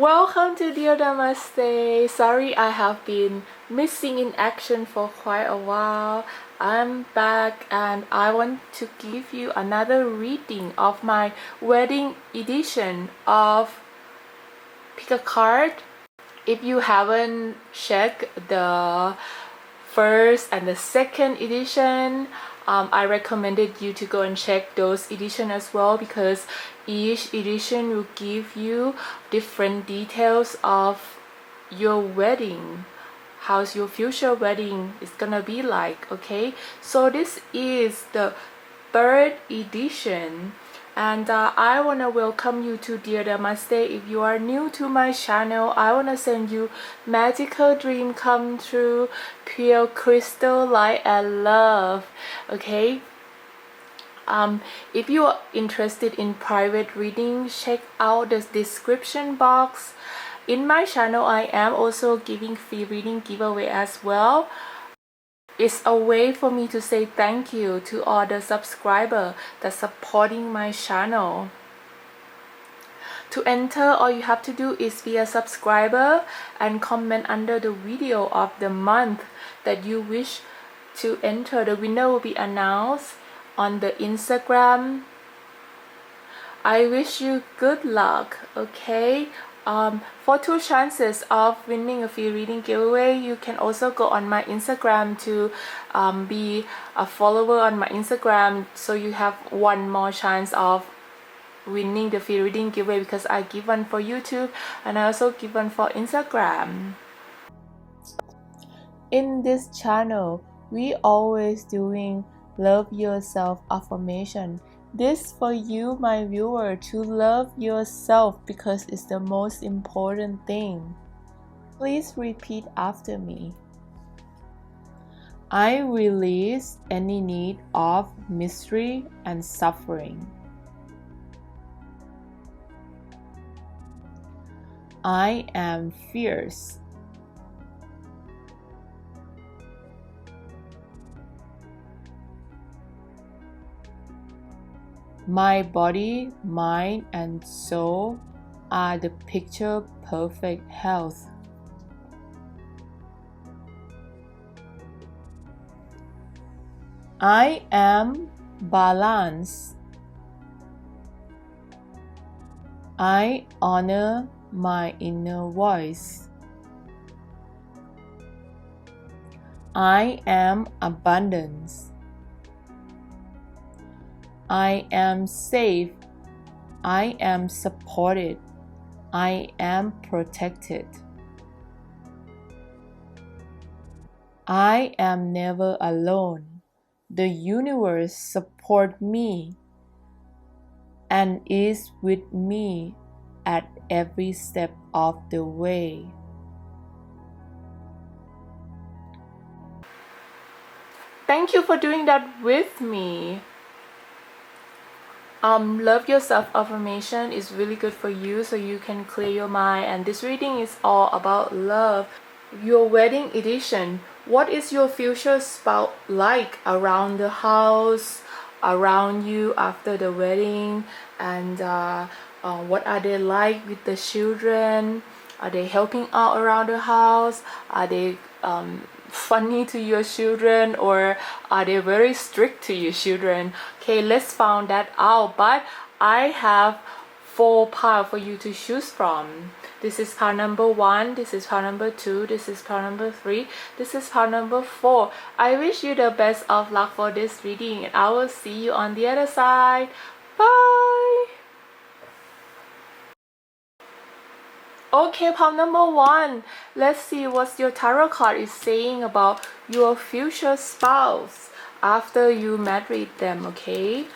Welcome to Dear Namaste. Sorry I have been missing in action for quite a while. I'm back and I want to give you another reading of my wedding edition of Pick a Card. If you haven't checked the first and the second edition, I recommended you to go and check those editions as well, because each edition will give you different details of your wedding, how's your future wedding is gonna be like. Okay, so this is the third edition, and I want to welcome you to Dear Namaste. If you are new to my channel, I want to send you magical dream come true, pure crystal light and love. Okay, if you are interested in private reading, check out the description box. In my channel, I am also giving free reading giveaway as well. It's a way for me to say thank you to all the subscribers that's supporting my channel. To enter, all you have to do is be a subscriber and comment under the video of the month that you wish to enter. The winner will be announced on the Instagram. I wish you good luck. Okay, for 2 chances of winning a free reading giveaway, you can also go on my Instagram to be a follower on my Instagram, so you have 1 more chance of winning the free reading giveaway, because I give one for YouTube and I also give one for Instagram. In this channel, we always doing love yourself affirmation. This for you, my viewer, to love yourself, because it's the most important thing. Please repeat after me. I release any need of misery and suffering. I am fierce. My body, mind, and soul are the picture perfect health. I am balanced. I honor my inner voice. I am abundance. I am safe. I am supported. I am protected. I am never alone. The universe supports me and is with me at every step of the way. Thank you for doing that with me. Love yourself affirmation is really good for you, so you can clear your mind, and this reading is all about love. Your wedding edition. What is your future spouse like around the house, around you after the wedding, and what are they like with the children? Are they helping out around the house? Are they funny to your children, or are they very strict to your children? Okay, let's find that out. But I have 4 piles for you to choose from. This is pile number 1, this is pile number 2, this is pile number 3, this is pile number 4. I wish you the best of luck for this reading, and I will see you on the other side. Bye. Okay, pile number 1. Let's see what your tarot card is saying about your future spouse after you married them. Okay,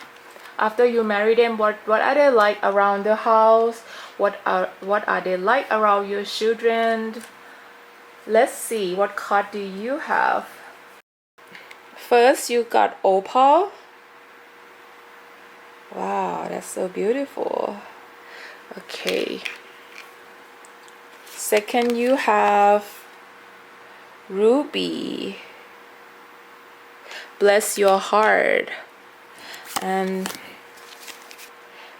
after you marry them, what are they like around the house? What are they like around your children? Let's see, what card do you have? First, you got opal. Wow, that's so beautiful. Okay. Second, you have ruby. Bless your heart. And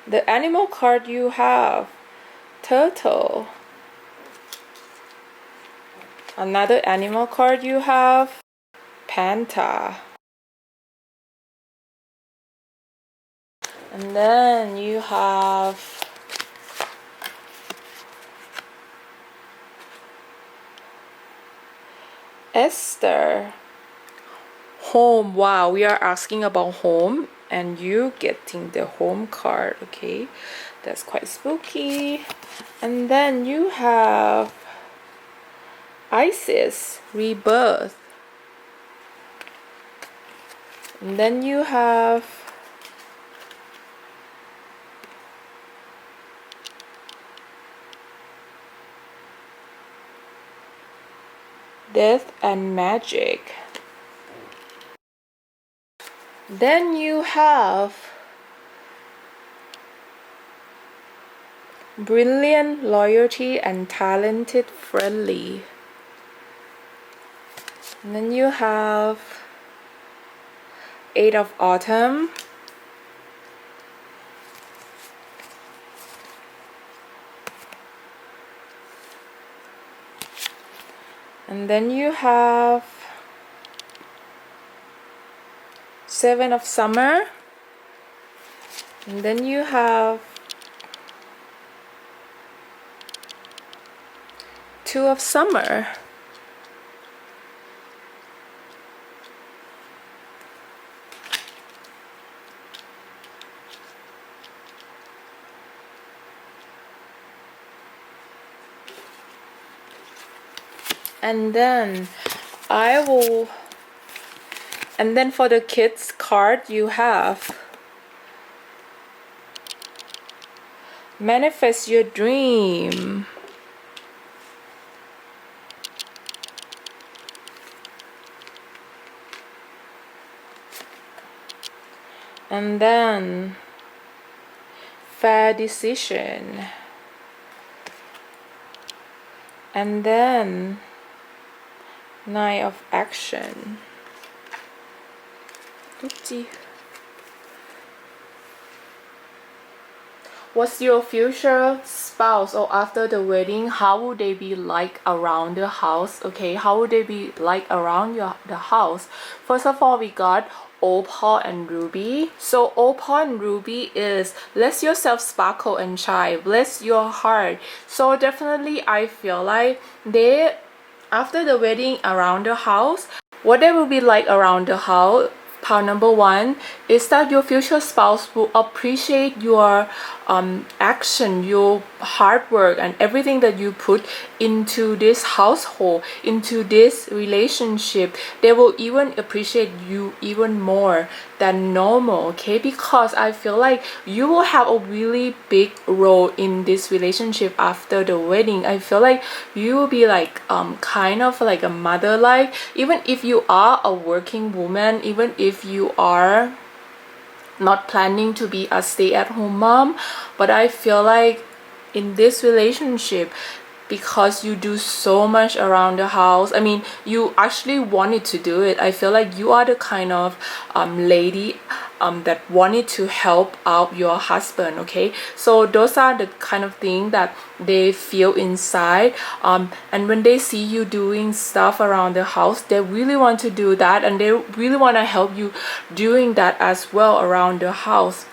the animal card you have turtle. Another animal card you have, Panda. And then you have Esther. Home. Wow, we are asking about home and you getting the home card. Okay, that's quite spooky. And then you have Isis, rebirth. And then you have death and magic. Then you have brilliant, loyalty, and talented, friendly. And then you have Eight of Autumn. And then you have Seven of Summer. And then you have Two of Summer. And then for the kids card you have manifest your dream. And then fair decision. And then Nine of Action. Oopsie. What's your future spouse or after the wedding? How would they be like around the house? Okay, how would they be like around the house? First of all, we got Opal and Ruby. So Opal and Ruby is let yourself sparkle and shine, bless your heart. So definitely I feel like they, after the wedding around the house, what they will be like around the house, part number one, is that your future spouse will appreciate your action, your hard work, and everything that you put into this household, into this relationship. They will even appreciate you even more than normal, okay? Because I feel like you will have a really big role in this relationship after the wedding. I feel like you will be like kind of like a mother, like even if you are a working woman, even if you are not planning to be a stay-at-home mom, but I feel like in this relationship, because you do so much around the house, I mean, you actually wanted to do it. I feel like you are the kind of lady that wanted to help out your husband, okay? So those are the kind of thing that they feel inside, and when they see you doing stuff around the house, they really want to do that, and they really want to help you doing that as well around the house.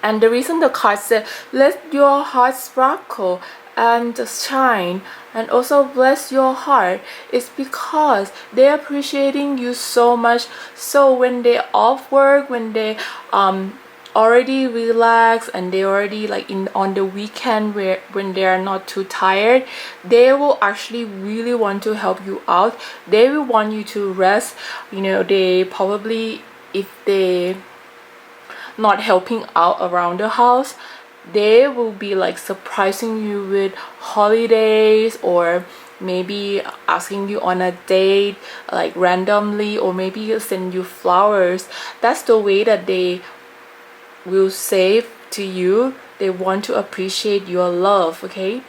And the reason the card said let your heart sparkle and shine and also bless your heart is because they're appreciating you so much. So when they're off work, when they already relax and they already like on the weekend, where when they are not too tired, they will actually really want to help you out. They will want you to rest. You know, they probably, if they not helping out around the house, they will be like surprising you with holidays, or maybe asking you on a date like randomly, or maybe send you flowers. That's the way that they will say to you they want to appreciate your love, okay?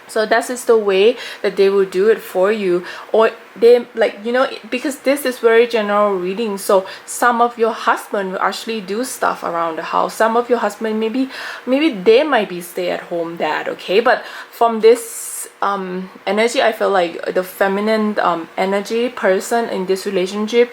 So that is the way that they will do it for you. Or they, like, you know, because this is very general reading, so some of your husband will actually do stuff around the house. Some of your husband, maybe they might be stay-at-home dad, okay? But from this this energy, I feel like the feminine energy person in this relationship,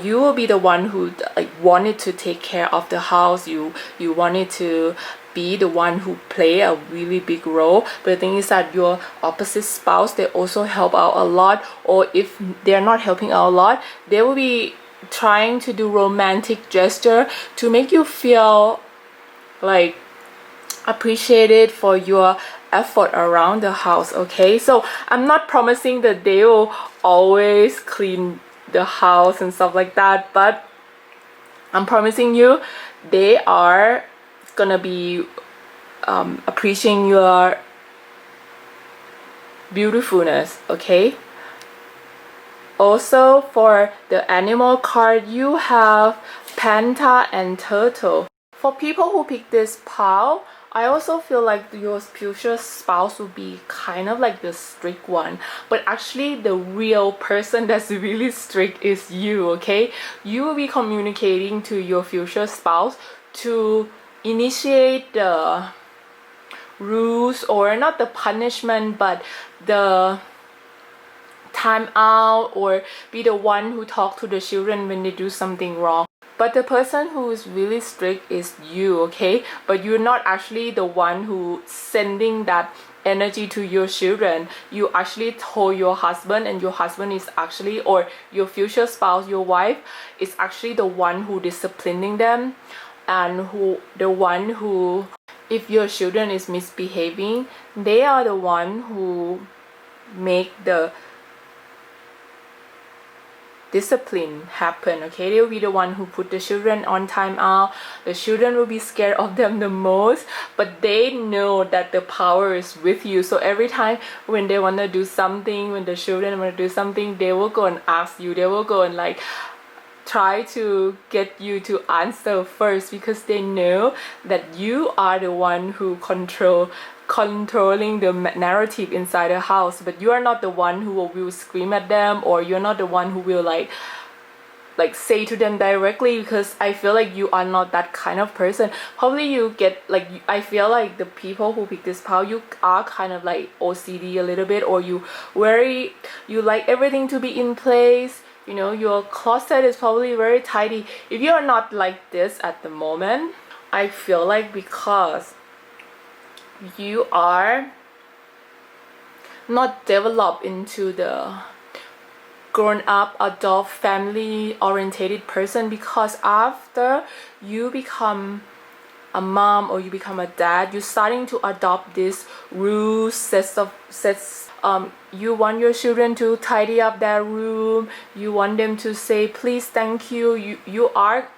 you will be the one who like wanted to take care of the house. You wanted to be the one who play a really big role. But the thing is that your opposite spouse, they also help out a lot, or if they're not helping out a lot, they will be trying to do romantic gesture to make you feel like appreciated for your effort around the house. Okay, so I'm not promising that they will always clean the house and stuff like that, but I'm promising you they are gonna be appreciating your beautifulness. Okay, also for the animal card, you have panda and turtle. For people who pick this pile, I also feel like your future spouse will be kind of like the strict one, but actually the real person that's really strict is you. Okay, you will be communicating to your future spouse to initiate the rules, or not the punishment, but the time out, or be the one who talk to the children when they do something wrong. But the person who is really strict is you. Okay, but you're not actually the one who sending that energy to your children. You actually told your husband, and your husband is actually, or your future spouse, your wife, is actually the one who disciplining them, and who the one who, if your children is misbehaving, they are the one who make the discipline happen. Okay, they will be the one who put the children on time out. The children will be scared of them the most, but they know that the power is with you. So every time when they want to do something, when the children want to do something, they will go and ask you. They will go and like try to get you to answer first, because they know that you are the one who controlling the narrative inside the house. But you are not the one who will scream at them, or you're not the one who will like say to them directly, because I feel like you are not that kind of person. Probably you get like, I feel like the people who pick this pile, you are kind of like OCD a little bit, or you like everything to be in place. You know, your closet is probably very tidy. If you are not like this at the moment, I feel like because you are not developed into the grown-up adult family orientated person, because after you become a mom or you become a dad, you're starting to adopt this rules, sets. You want your children to tidy up their room, you want them to say please, thank you. You are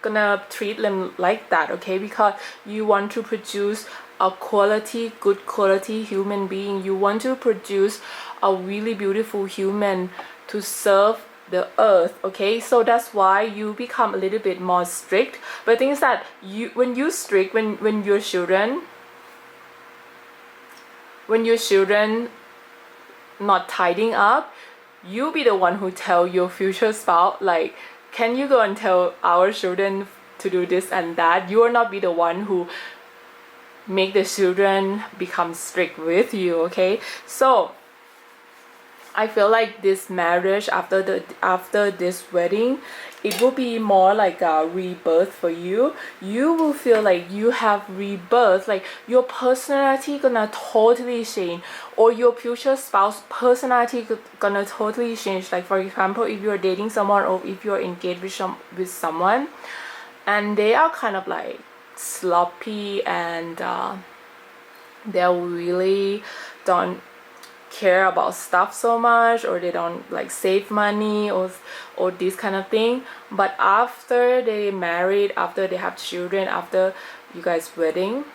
gonna treat them like that. Okay, because you want to produce a good quality human being. You want to produce a really beautiful human to serve the earth. Okay, so that's why you become a little bit more strict. But the thing is that when you strict, when your children not tidying up, you be the one who tell your future spouse like, can you go and tell our children to do this and that. You will not be the one who make the children become strict with you. Okay, so I feel like this marriage, after this wedding, it will be more like a rebirth for you. You will feel like you have rebirth, like your personality gonna totally change, or your future spouse personality gonna totally change. Like for example, if you're dating someone, or if you're engaged with someone and they are kind of like sloppy, and they really don't care about stuff so much, or they don't like save money, or this kind of thing. But after they married, after they have children, after you guys wedding,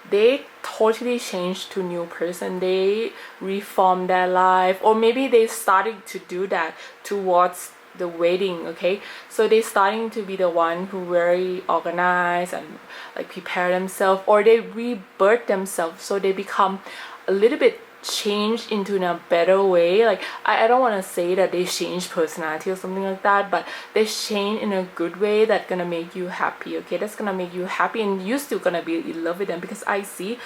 they totally change to new person. They reform their life, or maybe they started to do that towards the wedding. Okay, so they starting to be the one who very organized and like prepare themselves, or they rebirth themselves, so they become a little bit changed into in a better way. Like I don't want to say that they change personality or something like that, but they change in a good way that's gonna make you happy. Okay, that's gonna make you happy, and you're still gonna be in love with them, because I see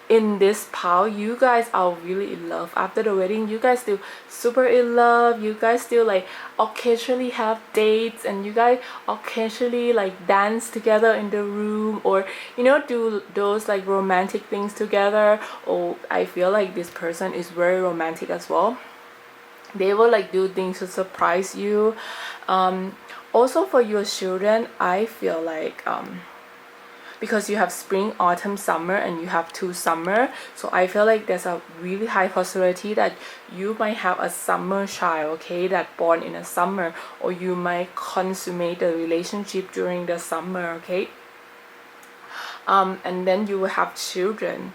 in this part, you guys are really in love. After the wedding, you guys still super in love. You guys still like occasionally have dates, and you guys occasionally like dance together in the room, or you know, do those like romantic things together. Or I feel like this person is very romantic as well. They will like do things to surprise you. Also for your children, I feel like because you have spring, autumn, summer, and you have 2 summer, so I feel like there's a really high possibility that you might have a summer child, okay, that born in a summer, or you might consummate the relationship during the summer, okay. And then you will have children.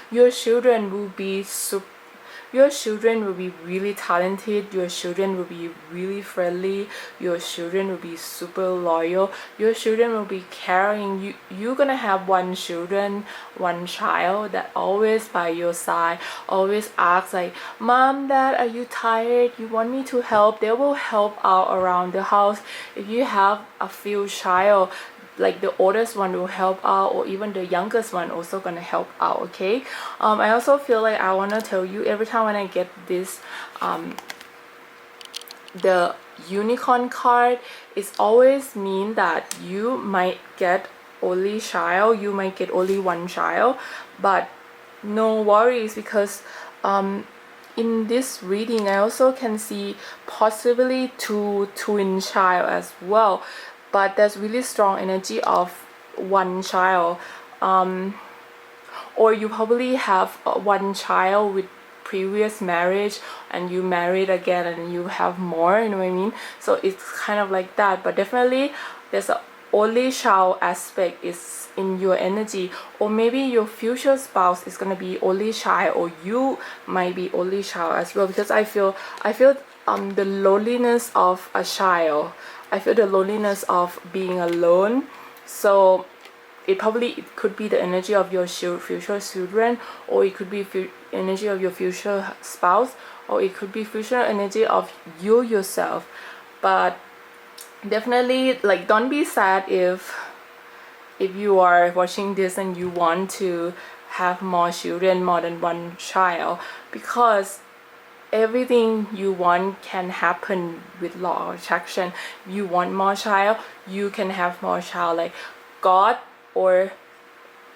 Your children will be really talented. Your children will be really friendly. Your children will be super loyal. Your children will be caring. You're gonna have one child that always by your side, always asks like, Mom, Dad, are you tired? You want me to help? They will help out around the house. If you have a few child, like the oldest one will help out, or even the youngest one also gonna help out, okay. I also feel like I want to tell you, every time when I get this the unicorn card, it's always mean that you might get only child, you might get only one child, but no worries, because in this reading I also can see possibly 2 twin child as well, but there's really strong energy of one child. Or you probably have one child with previous marriage, and you married again and you have more, you know what I mean. So it's kind of like that, but definitely there's a only child aspect is in your energy, or maybe your future spouse is gonna be only child, or you might be only child as well, because I feel the loneliness of a child. I feel the loneliness of being alone. So it could be the energy of your future children, or it could be energy of your future spouse, or it could be future energy of you yourself. But definitely, like, don't be sad if you are watching this and you want to have more children, more than one child, because everything you want can happen with law of attraction. You want more child, you can have more child. Like, God or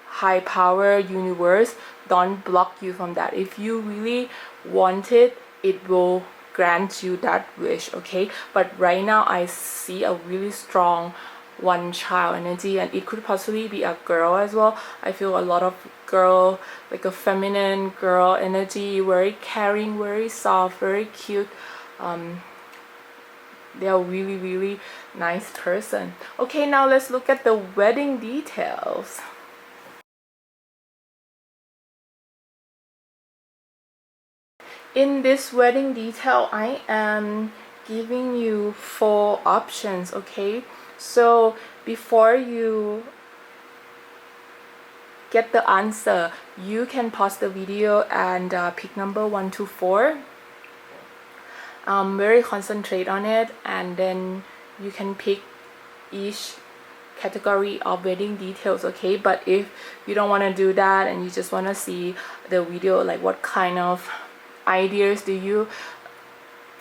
high power, universe, don't block you from that. If you really want it, it will grant you that wish, okay. But right now I see a really strong one child energy, and it could possibly be a girl as well. I feel a lot of girl, like a feminine girl energy, very caring, very soft, very cute. They are really nice person. Okay, now let's look at the wedding details. In this wedding detail, I am giving you 4 options, okay. So before you get the answer, you can pause the video and pick number 1 to 4. Very concentrate on it, and then you can pick each category of wedding details, okay. But if you don't want to do that and you just want to see the video, like what kind of ideas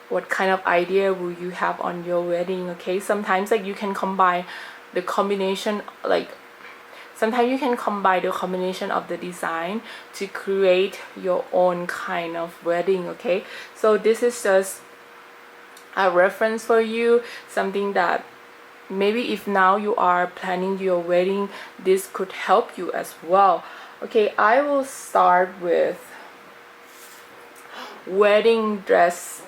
what kind of idea will you have on your wedding, okay. Sometimes like you can combine the combination, like sometimes you can combine the combination of the design to create your own kind of wedding, okay. So this is just a reference for you, something that maybe if now you are planning your wedding, this could help you as well. Okay, I will start with wedding dress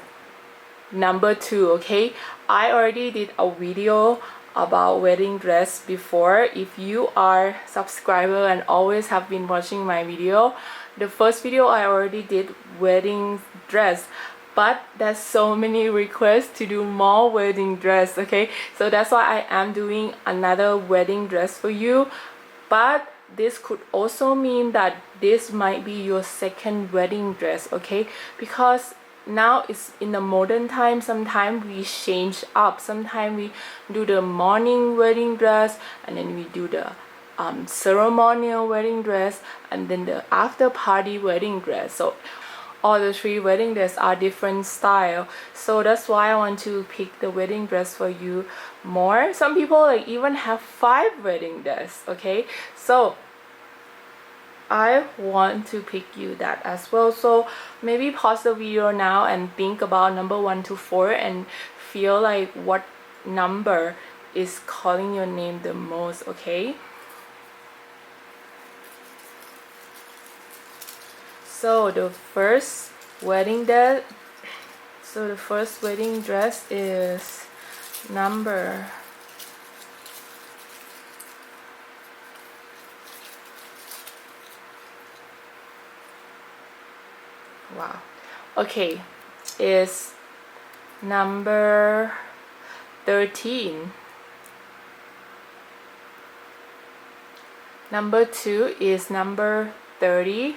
number 2, okay. I already did a video about wedding dress before. If you are subscriber and always have been watching my video, the first video I already did wedding dress, but there's so many requests to do more wedding dress, okay. So that's why I am doing another wedding dress for you. But this could also mean that this might be your second wedding dress, okay, because now it's in the modern time. Sometimes we change up. Sometimes we do the morning wedding dress, and then we do the ceremonial wedding dress, and then the after party wedding dress. So all the 3 wedding dress are different style, so that's why I want to pick the wedding dress for you more. Some people like even have 5 wedding dress. Okay, so I want to pick you that as well. So maybe pause the video now and think about number 1 to 4 and feel like what number is calling your name the most. Okay, so the first wedding dress is number okay, is number 13. Number 2 is number 30.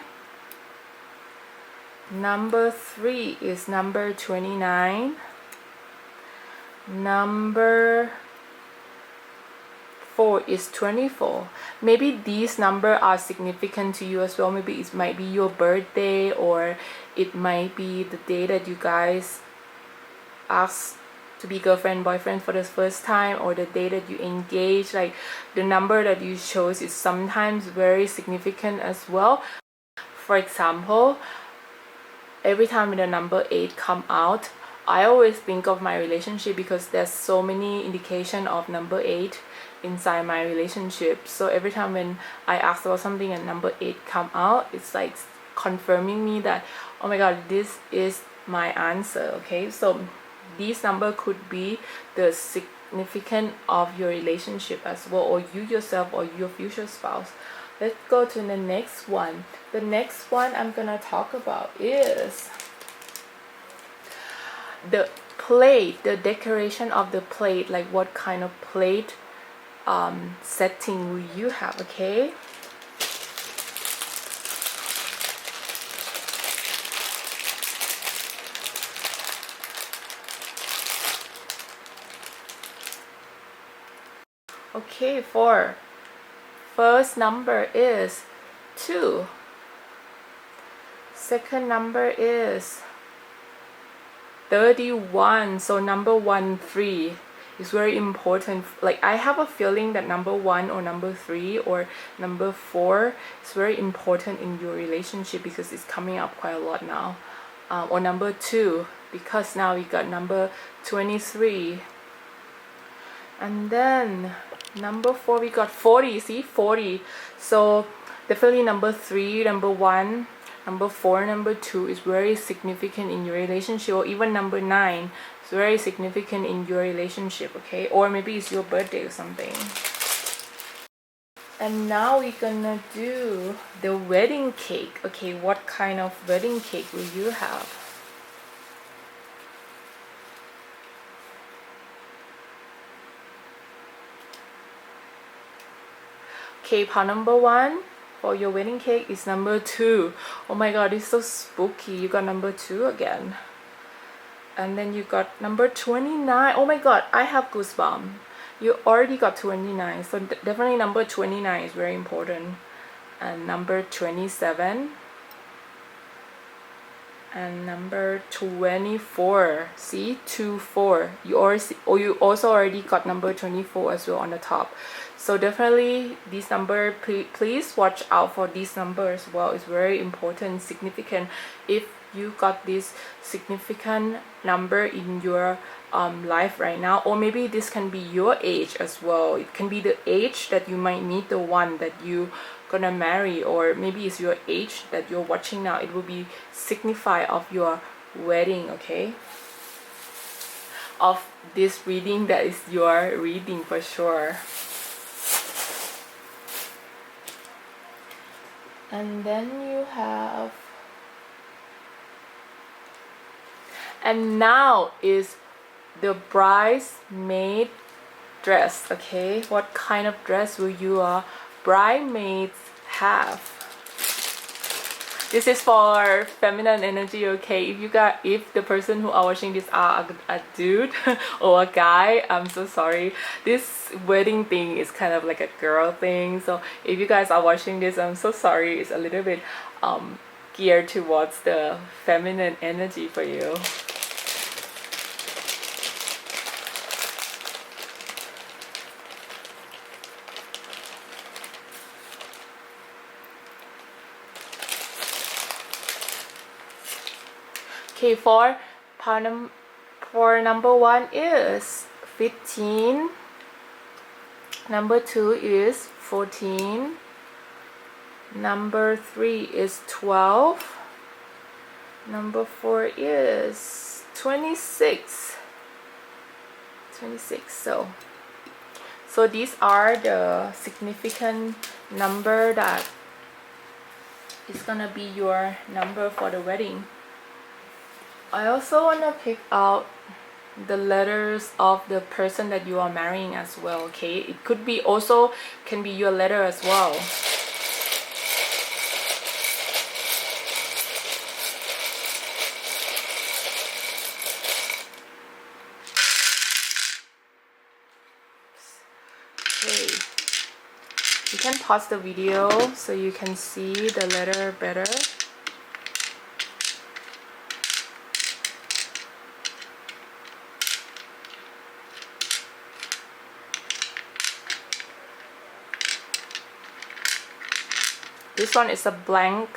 Number 3 is number 29. Number 4 is 24. Maybe these numbers are significant to you as well. Maybe it might be your birthday, or it might be the day that you guys asked to be girlfriend boyfriend for the first time, or the day that you engage. Like the number that you chose is sometimes very significant as well. For example, every time the number 8 come out, I always think of my relationship, because there's so many indication of number 8 inside my relationship. So every time when I ask about something and number 8 come out, it's like confirming me that, oh my god, this is my answer. Okay, so this number could be the significance of your relationship as well, or you yourself, or your future spouse. Let's go to the next one. The next one I'm gonna talk about is the plate, the decoration of the plate. Like what kind of plate setting will you have? Okay, okay, for first number is 2. Second number is 31. So number 1, 3 is very important. Like I have a feeling that number 1 or number 3 or number 4 is very important in your relationship, because it's coming up quite a lot now. Or number 2, because now we got number 23. And then number 4 we got 40. See, 40. So definitely number 3, number 1, number 4, number 2 is very significant in your relationship. Or even number 9 is very significant in your relationship. Okay, or maybe it's your birthday or something. And now we're gonna do the wedding cake. Okay, what kind of wedding cake will you have? Okay, part number 1 for your wedding cake is number 2. Oh my god, it's so spooky. You got number 2 again. And then you got number 29. Oh my god, I have goosebumps. You already got 29. So definitely number 29 is very important. And number 27. And number 24. See, 24. You also already got number 24 as well on the top. So definitely this number, please watch out for this number as well. It's very important, significant. If you got this significant number in your life right now, or maybe this can be your age as well. It can be the age that you might meet the one that you gonna marry, or maybe it's your age that you're watching now. It will be signify of your wedding. Okay, of this reading that is your reading for sure. And then you have, and now is the bridesmaid dress. Okay, what kind of dress will your bridesmaids have? This is for feminine energy, okay? If the person who are watching this are a dude or a guy, I'm so sorry. This wedding thing is kind of like a girl thing. So if you guys are watching this, I'm so sorry. It's a little bit geared towards the feminine energy for you. Okay, for number 1 is 15. Number 2 is 14. Number 3 is 12. Number 4 is 26. So these are the significant number that is gonna be your number for the wedding. I also want to pick out the letters of the person that you are marrying as well, okay? It could be also can be your letter as well. Okay. You can pause the video so you can see the letter better. This one is a blank.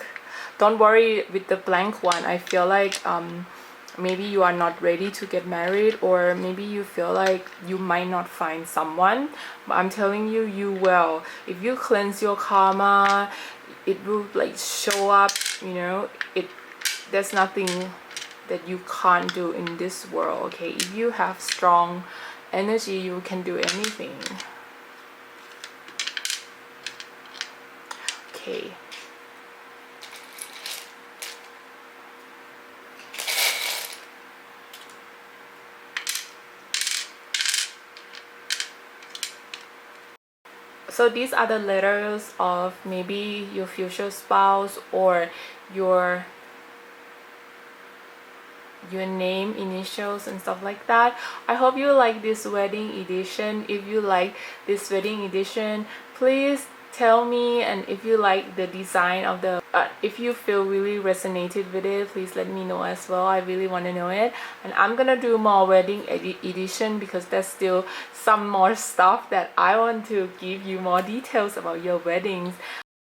Don't worry with the blank one. I feel like maybe you are not ready to get married, or maybe you feel like you might not find someone, but I'm telling you, you will. If you cleanse your karma, it will like show up, you know. There's nothing that you can't do in this world, okay? If you have strong energy, you can do anything. Okay. So these are the letters of maybe your future spouse or your name, initials and stuff like that. I hope you like this wedding edition. If you like this wedding edition, please tell me, and if you like the design of the if you feel really resonated with it, please let me know as well. I really want to know it, and I'm gonna do more wedding edition because there's still some more stuff that I want to give you more details about your weddings.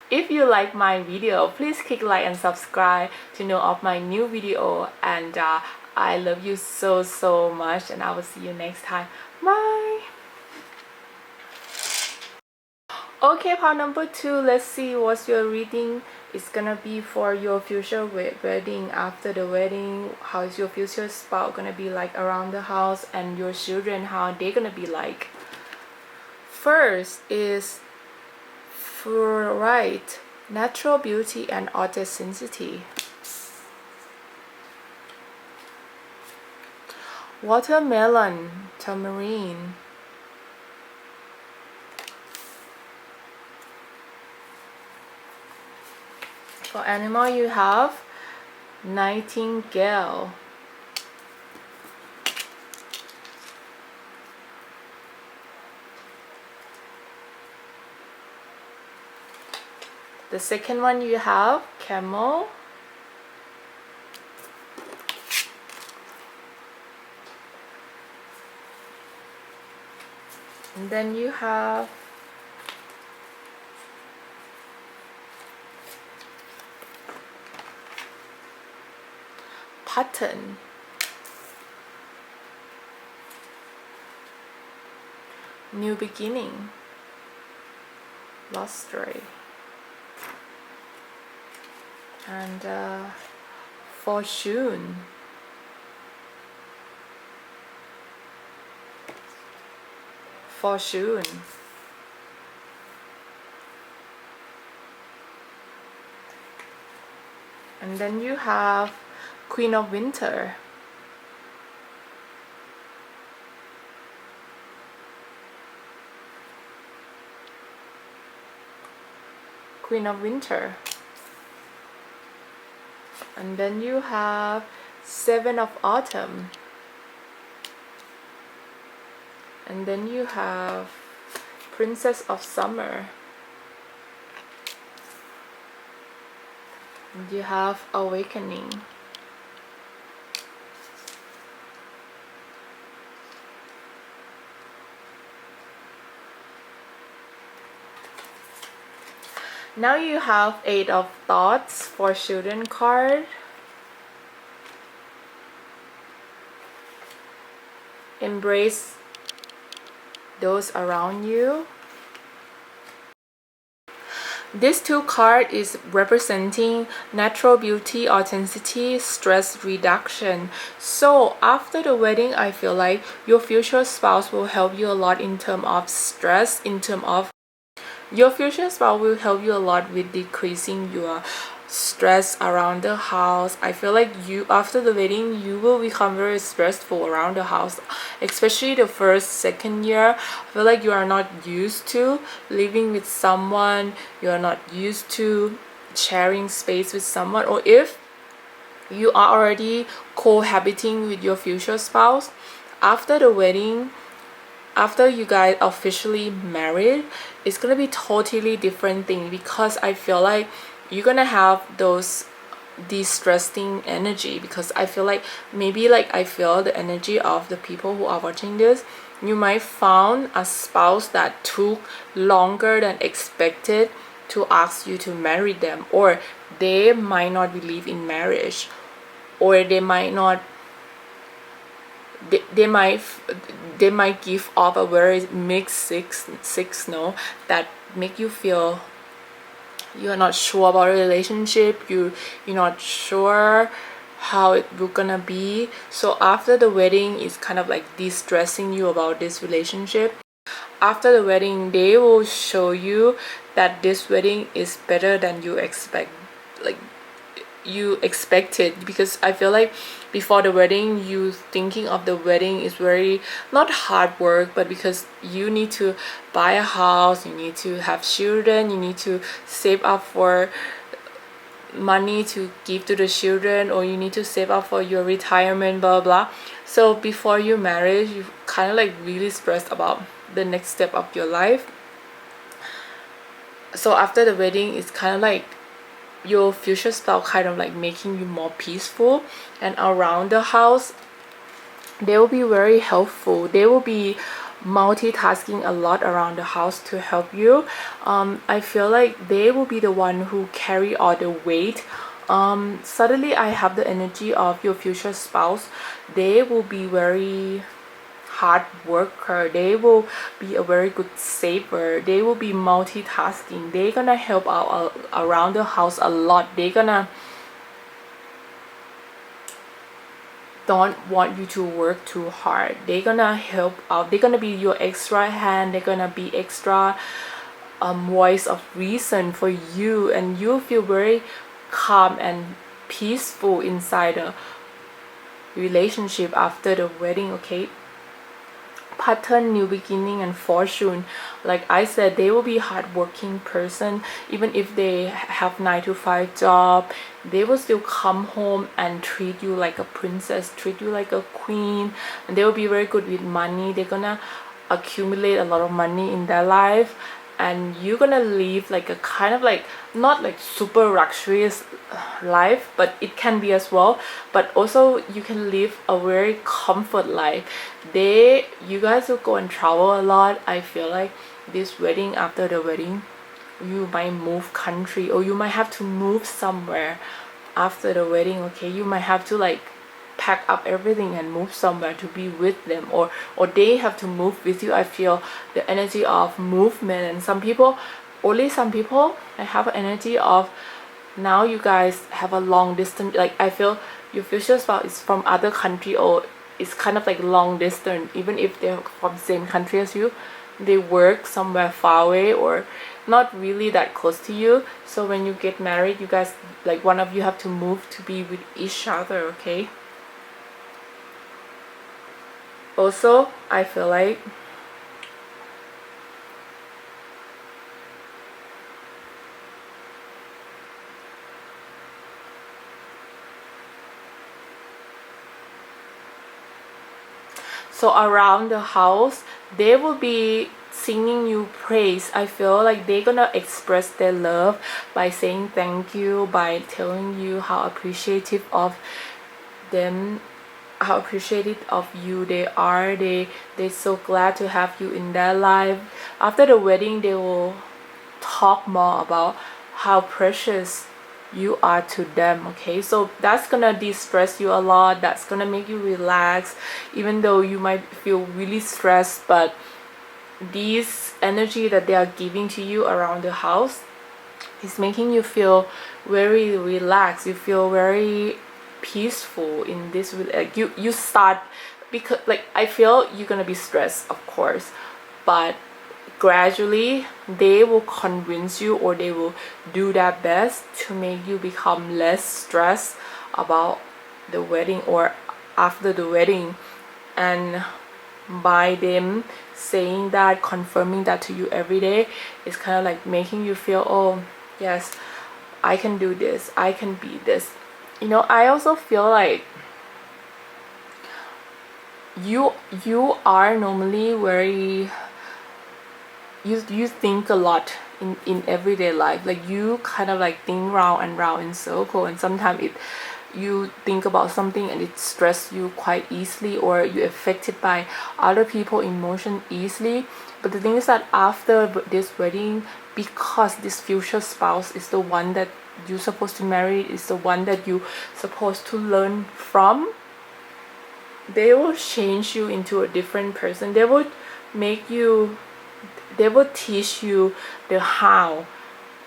If you like my video, please click like and subscribe to know of my new video, and I love you so much, and I will see you next time. Bye. Okay, part number 2. Let's see what your reading is gonna be for your future wedding. After the wedding, how is your future spouse gonna be like around the house, and your children, how they gonna be like. First is fluorite, natural beauty and authenticity. Watermelon, tamarind. For animal, you have nightingale. The second one, you have camel. And then you have pattern. New beginning. Lost story. And fortune. Fortune. And then you have Queen of Winter. Queen of Winter. And then you have Seven of Autumn. And then you have Princess of Summer. And you have Awakening. Now you have Eight of Thoughts for Children card. Embrace those around you. This two card is representing natural beauty, authenticity, stress reduction. So after the wedding, I feel like your future spouse will help you a lot in terms of stress, in terms of your future spouse will help you a lot with decreasing your stress around the house. I feel like you, after the wedding, you will become very stressful around the house, especially the first, second year. I feel like you are not used to living with someone, you are not used to sharing space with someone, or if you are already cohabiting with your future spouse, after the wedding, after you guys officially married, it's gonna be totally different thing, because I feel like you're gonna have those de-stressing energy, because I feel like maybe like I feel the energy of the people who are watching this. You might found a spouse that took longer than expected to ask you to marry them, or they might not believe in marriage, or they might not they might give off a very mixed signal that make you feel you're not sure about a relationship, you're not sure how it will gonna be. So after the wedding, it's kind of like de-stressing you about this relationship. After the wedding, they will show you that this wedding is better than you expect, like you expected, because I feel like before the wedding, you thinking of the wedding is very not hard work, but because you need to buy a house, you need to have children, you need to save up for money to give to the children, or you need to save up for your retirement, blah blah. So before you marry, you kind of like really stressed about the next step of your life. So after the wedding, it's kind of like your future spouse kind of like making you more peaceful, and around the house they will be very helpful. They will be multitasking a lot around the house to help you. I feel like they will be the one who carry all the weight. Suddenly I have the energy of your future spouse. They will be very hard worker, they will be a very good saver, they will be multitasking, they're gonna help out around the house a lot. They're gonna don't want you to work too hard, they're gonna help out, they're gonna be your extra hand, they're gonna be extra voice of reason for you, and you feel very calm and peaceful inside a relationship after the wedding. Okay, pattern, new beginning, and fortune. Like I said, they will be hardworking person. Even if they have 9 to 5 job, they will still come home and treat you like a princess, treat you like a queen, and they will be very good with money. They're gonna accumulate a lot of money in their life, and you're gonna live like a kind of like not like super luxurious life, but it can be as well, but also you can live a very comfort life. You guys will go and travel a lot. I feel like this wedding, after the wedding, you might move country, or you might have to move somewhere after the wedding. Okay, you might have to like pack up everything and move somewhere to be with them, or they have to move with you. I feel the energy of movement, and some people I have an energy of now you guys have a long distance, like I feel your future spouse is from other country, or it's kind of like long distance. Even if they're from the same country as you, they work somewhere far away or not really that close to you. So when you get married, you guys, like one of you have to move to be with each other. Okay, also I feel like So around the house they will be singing you praise. I feel like they're gonna express their love by saying thank you, by telling you how appreciative of them, how appreciative of you they are. They're so glad to have you in their life. After the wedding they will talk more about how precious you are to them. Okay, so that's gonna de-stress you a lot. That's gonna make you relax, even though you might feel really stressed. But these energy that they are giving to you around the house is making you feel very relaxed. You feel very peaceful in this. Like you start, because like I feel you're gonna be stressed, of course, but gradually they will convince you, or they will do their best to make you become less stressed about the wedding or after the wedding. And by them saying that, confirming that to you every day, it's kind of like making you feel, oh yes, I can do this, I can be this. You know, I also feel like you are normally very, you think a lot in everyday life. Like you kind of like think round and round in circle, and sometimes you think about something and it stress you quite easily, or you're affected by other people's emotion easily. But the thing is that after this wedding, because this future spouse is the one that you're supposed to marry, is the one that you're supposed to learn from, they will change you into a different person. They will make you, they will teach you the how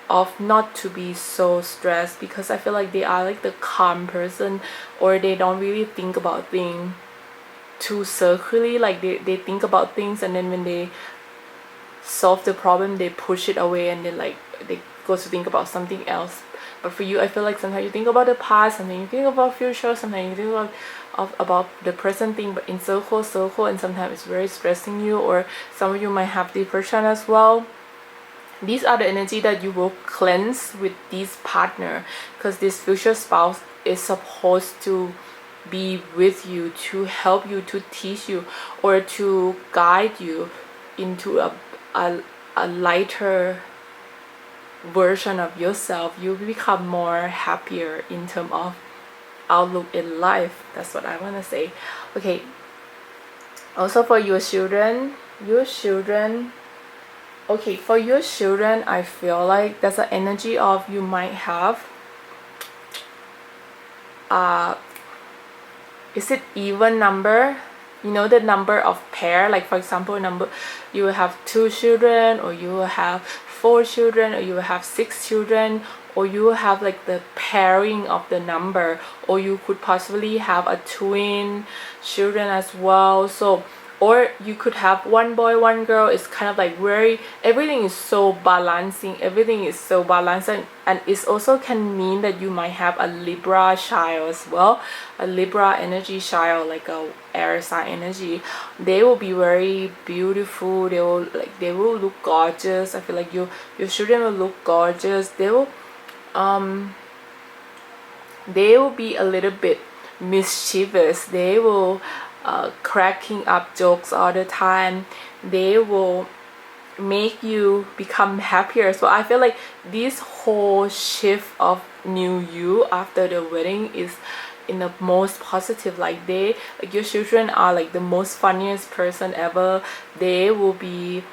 of not to be so stressed, because I feel like they are like the calm person, or they don't really think about things too circularly. Like they think about things, and then when they solve the problem they push it away, and then like they go to think about something else. But for you, I feel like sometimes you think about the past, sometimes you think about future, sometimes you think about the present thing, but in circle, and sometimes it's very stressing you, or some of you might have depression as well. These are the energy that you will cleanse with this partner, because this future spouse is supposed to be with you, to help you, to teach you, or to guide you into a lighter version of yourself. You become more happier in terms of outlook in life. That's what I want to say. Okay, also for your children, okay, for your children, I feel like there's an energy of you might have is it even number? You know, the number of pair, like for example, number, you will have 2 children, or you will have 4 children, or you will have 6 children, or you will have like the pairing of the number, or you could possibly have a twin children as well. So, or you could have 1 boy 1 girl. It's kind of like very, everything is so balancing, everything is so balanced. And it also can mean that you might have a Libra child as well, a Libra energy child, like a air sign energy. They will be very beautiful. They will look gorgeous. I feel like your children will look gorgeous. They will be a little bit mischievous. They will cracking up jokes all the time. They will make you become happier. So I feel like this whole shift of new you after the wedding is in the most positive. Like your children are like the most funniest person ever. They will be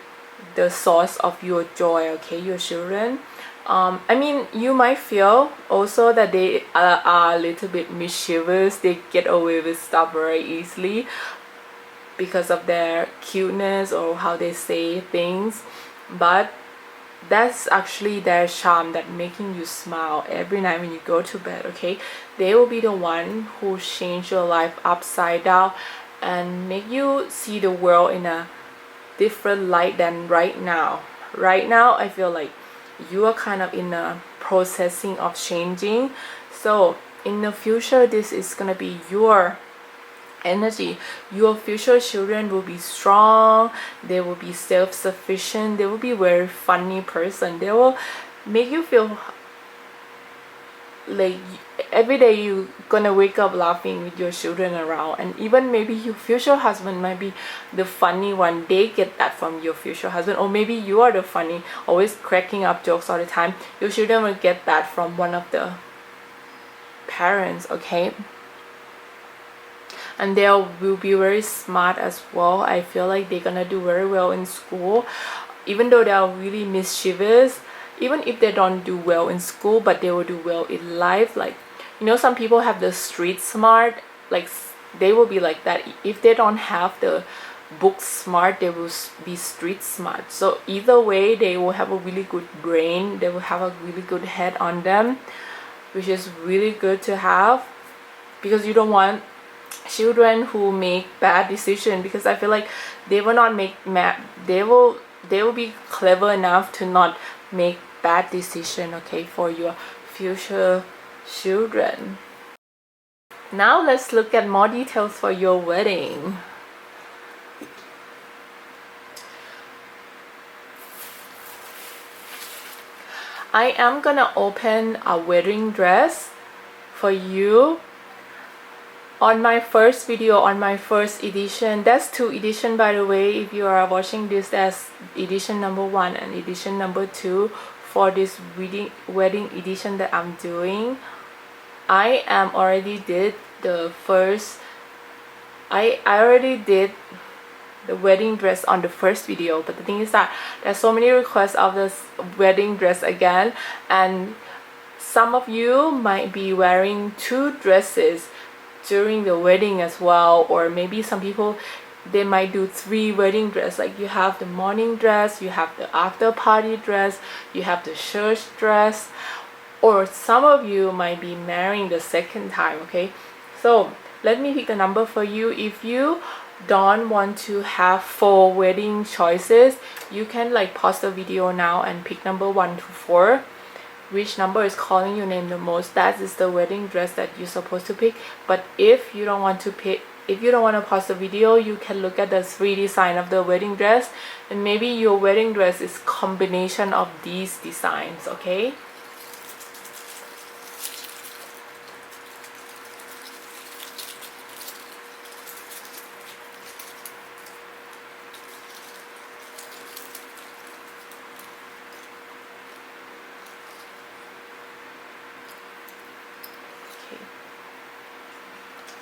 the source of your joy. Okay, your children. I mean, you might feel also that they are a little bit mischievous. They get away with stuff very easily because of their cuteness or how they say things, but that's actually their charm that making you smile every night when you go to bed. Okay, they will be the one who change your life upside down and make you see the world in a different light than right now. Right now I feel like you are kind of in a processing of changing. So in the future, this is gonna be your energy. Your future children will be strong. They will be self-sufficient. They will be very funny person. They will make you feel like every day you're gonna wake up laughing with your children around, and even maybe your future husband might be the funny one. They get that from your future husband, or maybe you are the funny, always cracking up jokes all the time. Your children will get that from one of the parents, okay? And they will be very smart as well. I feel like they're gonna do very well in school, even though they are really mischievous. Even if they don't do well in school, but they will do well in life. Like, you know, some people have the street smart, like they will be like that. If they don't have the book smart, they will be street smart. So either way, they will have a really good brain, they will have a really good head on them, which is really good to have, because you don't want children who make bad decisions, because I feel like they will not make they will be clever enough to not make bad decision, okay, for your future children. Now let's look at more details for your wedding. I am gonna open a wedding dress for you. On my first video, on my first edition, that's 2 edition by the way. If you are watching this, that's edition number 1 and edition number 2 for this wedding edition that I'm doing. I already did the first, I already did the wedding dress on the first video, but the thing is that there's so many requests of this wedding dress again, and some of you might be wearing 2 dresses during the wedding as well, or maybe some people, they might do 3 wedding dress. Like you have the morning dress, you have the after party dress, you have the church dress, or some of you might be marrying the second time, okay? So let me pick the number for you. If you don't want to have 4 wedding choices, you can like pause the video now and pick number 1 to 4. Which number is calling your name the most, that is the wedding dress that you're supposed to pick. But if you don't want to pick, if you don't want to pause the video, you can look at the 3 design of the wedding dress, and maybe your wedding dress is combination of these designs, okay?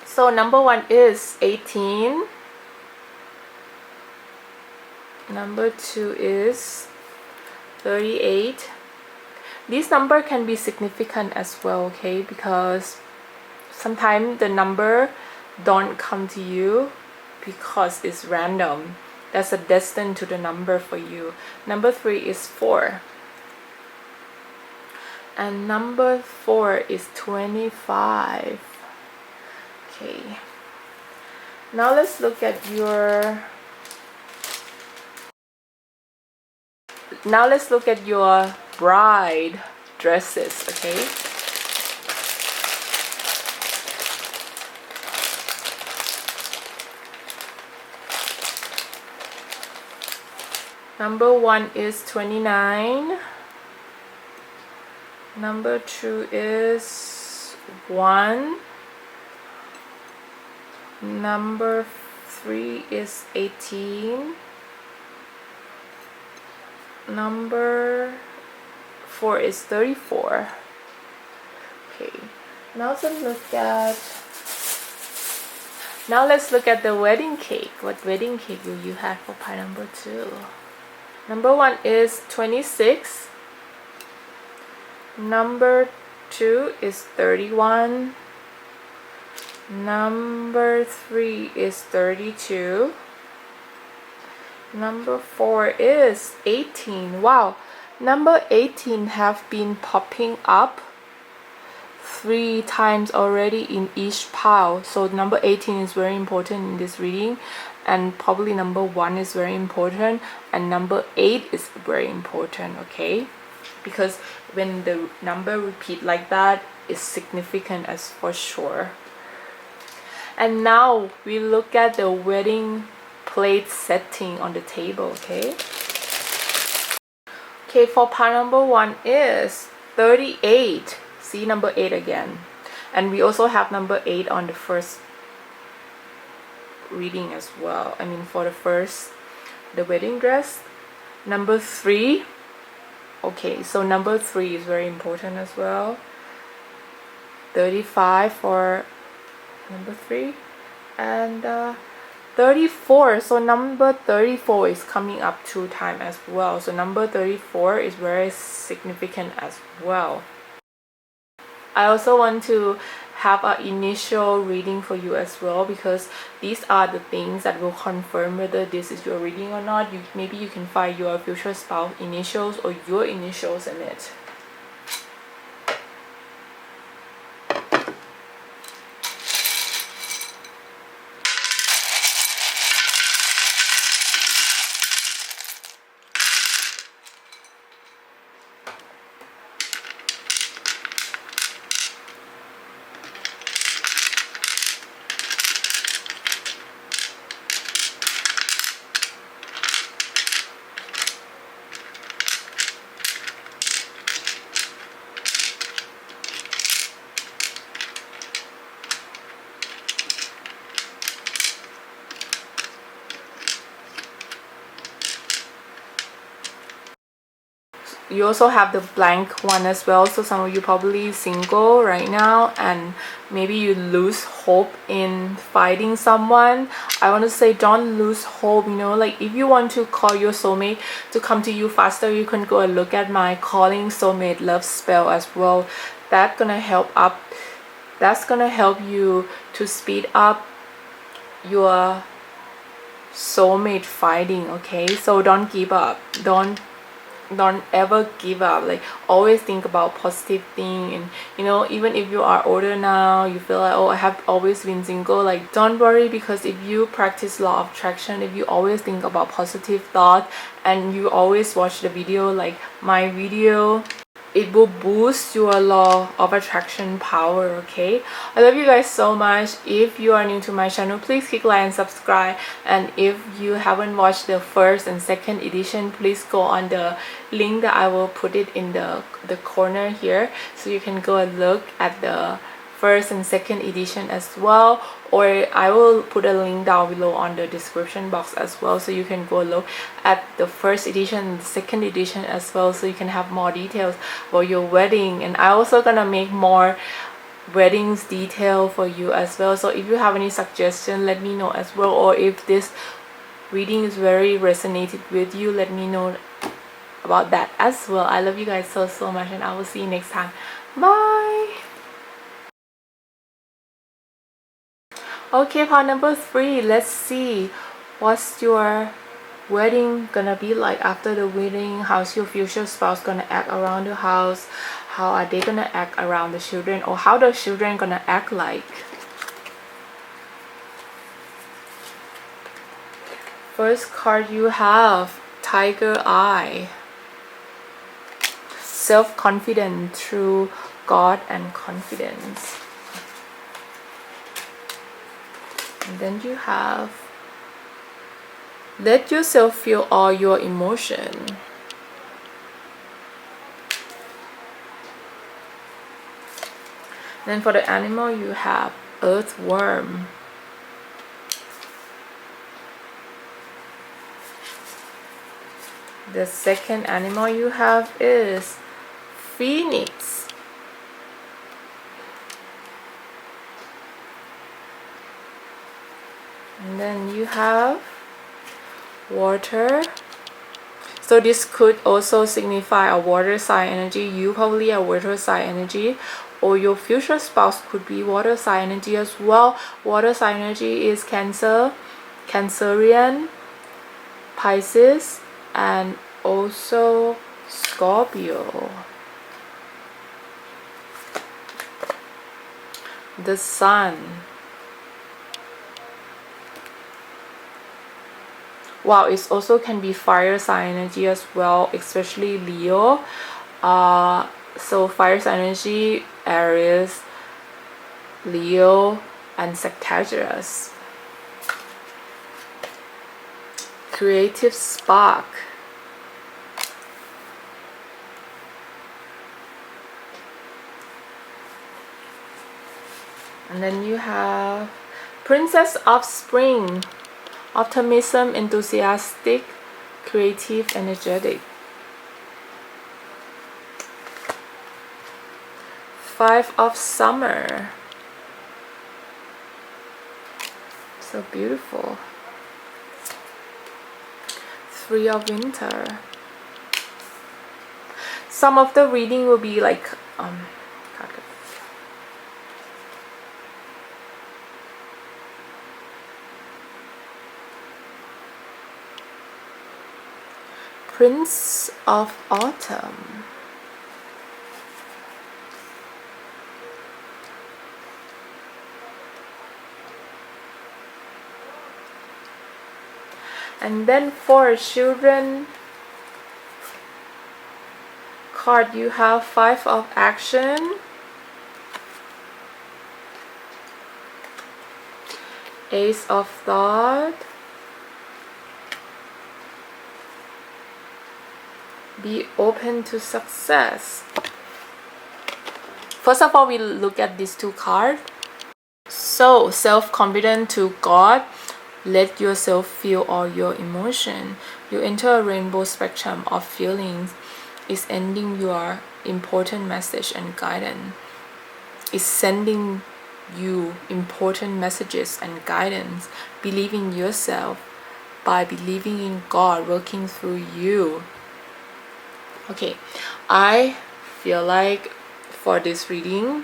So number 1 is 18. Number 2 is 38. This number can be significant as well, okay? Because sometimes the number don't come to you because it's random. That's a destined to the number for you. Number 3 is 4. And number 4 is 25. Okay, now let's look at your bride dresses, okay? Number 1 is 29. Number 2 is 1. Number 3 is 18. Number 4 is 34. Okay, now let's look at the wedding cake. What wedding cake will you have for pile number 2? Number 1 is 26. Number 2 is 31. Number 3 is 32. Number 4 is 18. Wow, number 18 have been popping up 3 times already in each pile. So number 18 is very important in this reading, and probably number 1 is very important, and number 8 is very important, okay? Because when the number repeat like that, it's significant as for sure. And now we look at the wedding plate setting on the table, okay? Okay, for pile number 1 is 38. See number 8 again. And we also have number 8 on the first reading as well. I mean, for the wedding dress. Number 3. Okay, so number 3 is very important as well. 35 for number 3. And 34. So number 34 is coming up 2 times as well. So number 34 is very significant as well. I also want to have an initial reading for you as well, because these are the things that will confirm whether this is your reading or not. Maybe you can find your future spouse initials or your initials in it. You also have the blank one as well. So some of you probably single right now, and maybe you lose hope in finding someone. I want to say, don't lose hope. You know, like if you want to call your soulmate to come to you faster, you can go and look at my calling soulmate love spell as well. That's gonna help you to speed up your soulmate finding. Okay, so don't give up. Don't ever give up. Like, always think about positive thing. And you know, even if you are older now, you feel like, oh, I have always been single, like, don't worry, because if you practice law of attraction, if you always think about positive thought, and you always watch the video like my video, it will boost your law of attraction power. Okay, I love you guys so much. If you are new to my channel, please click like and subscribe. And if you haven't watched the first and second edition, please go on the link that I will put it in the corner here, so you can go and look at the first and second edition as well, or I will put a link down below on the description box as well, so you can go look at the first edition and the second edition as well, so you can have more details for your wedding. And I also gonna make more weddings detail for you as well. So if you have any suggestion, let me know as well, or if this reading is very resonated with you, let me know about that as well. I love you guys so much, and I will see you next time. Bye. Okay, part number 3. Let's see what's your wedding gonna be like after the wedding. How's your future spouse gonna act around the house? How are they gonna act around the children, or how the children gonna act like? First card you have Tiger Eye. Self-confident through God and confidence. And then you have let yourself feel all your emotion. Then for the animal you have earthworm. The second animal you have is phoenix. And then you have water. So this could also signify a water sign energy. You probably a water sign energy, or your future spouse could be water sign energy as well. Water sign energy is Cancer, Cancerian, Pisces, and also Scorpio. The Sun. Wow, it also can be fire sign energy as well, especially Leo. So fire sign energy, Aries, Leo, and Sagittarius. Creative spark. And then you have Princess of Spring, optimism, enthusiastic, creative, energetic. Five of Summer, so beautiful. Three of Winter. Some of the reading will be like Prince of Autumn. And then for children card, you have Five of Action, Ace of Thought, be open to success. First of all, we look at these two cards. So, self-confident to God. Let yourself feel all your emotion. You enter a rainbow spectrum of feelings. Is ending your important message and guidance. Is sending you important messages and guidance. Believe in yourself by believing in God working through you. Okay, I feel like for this reading,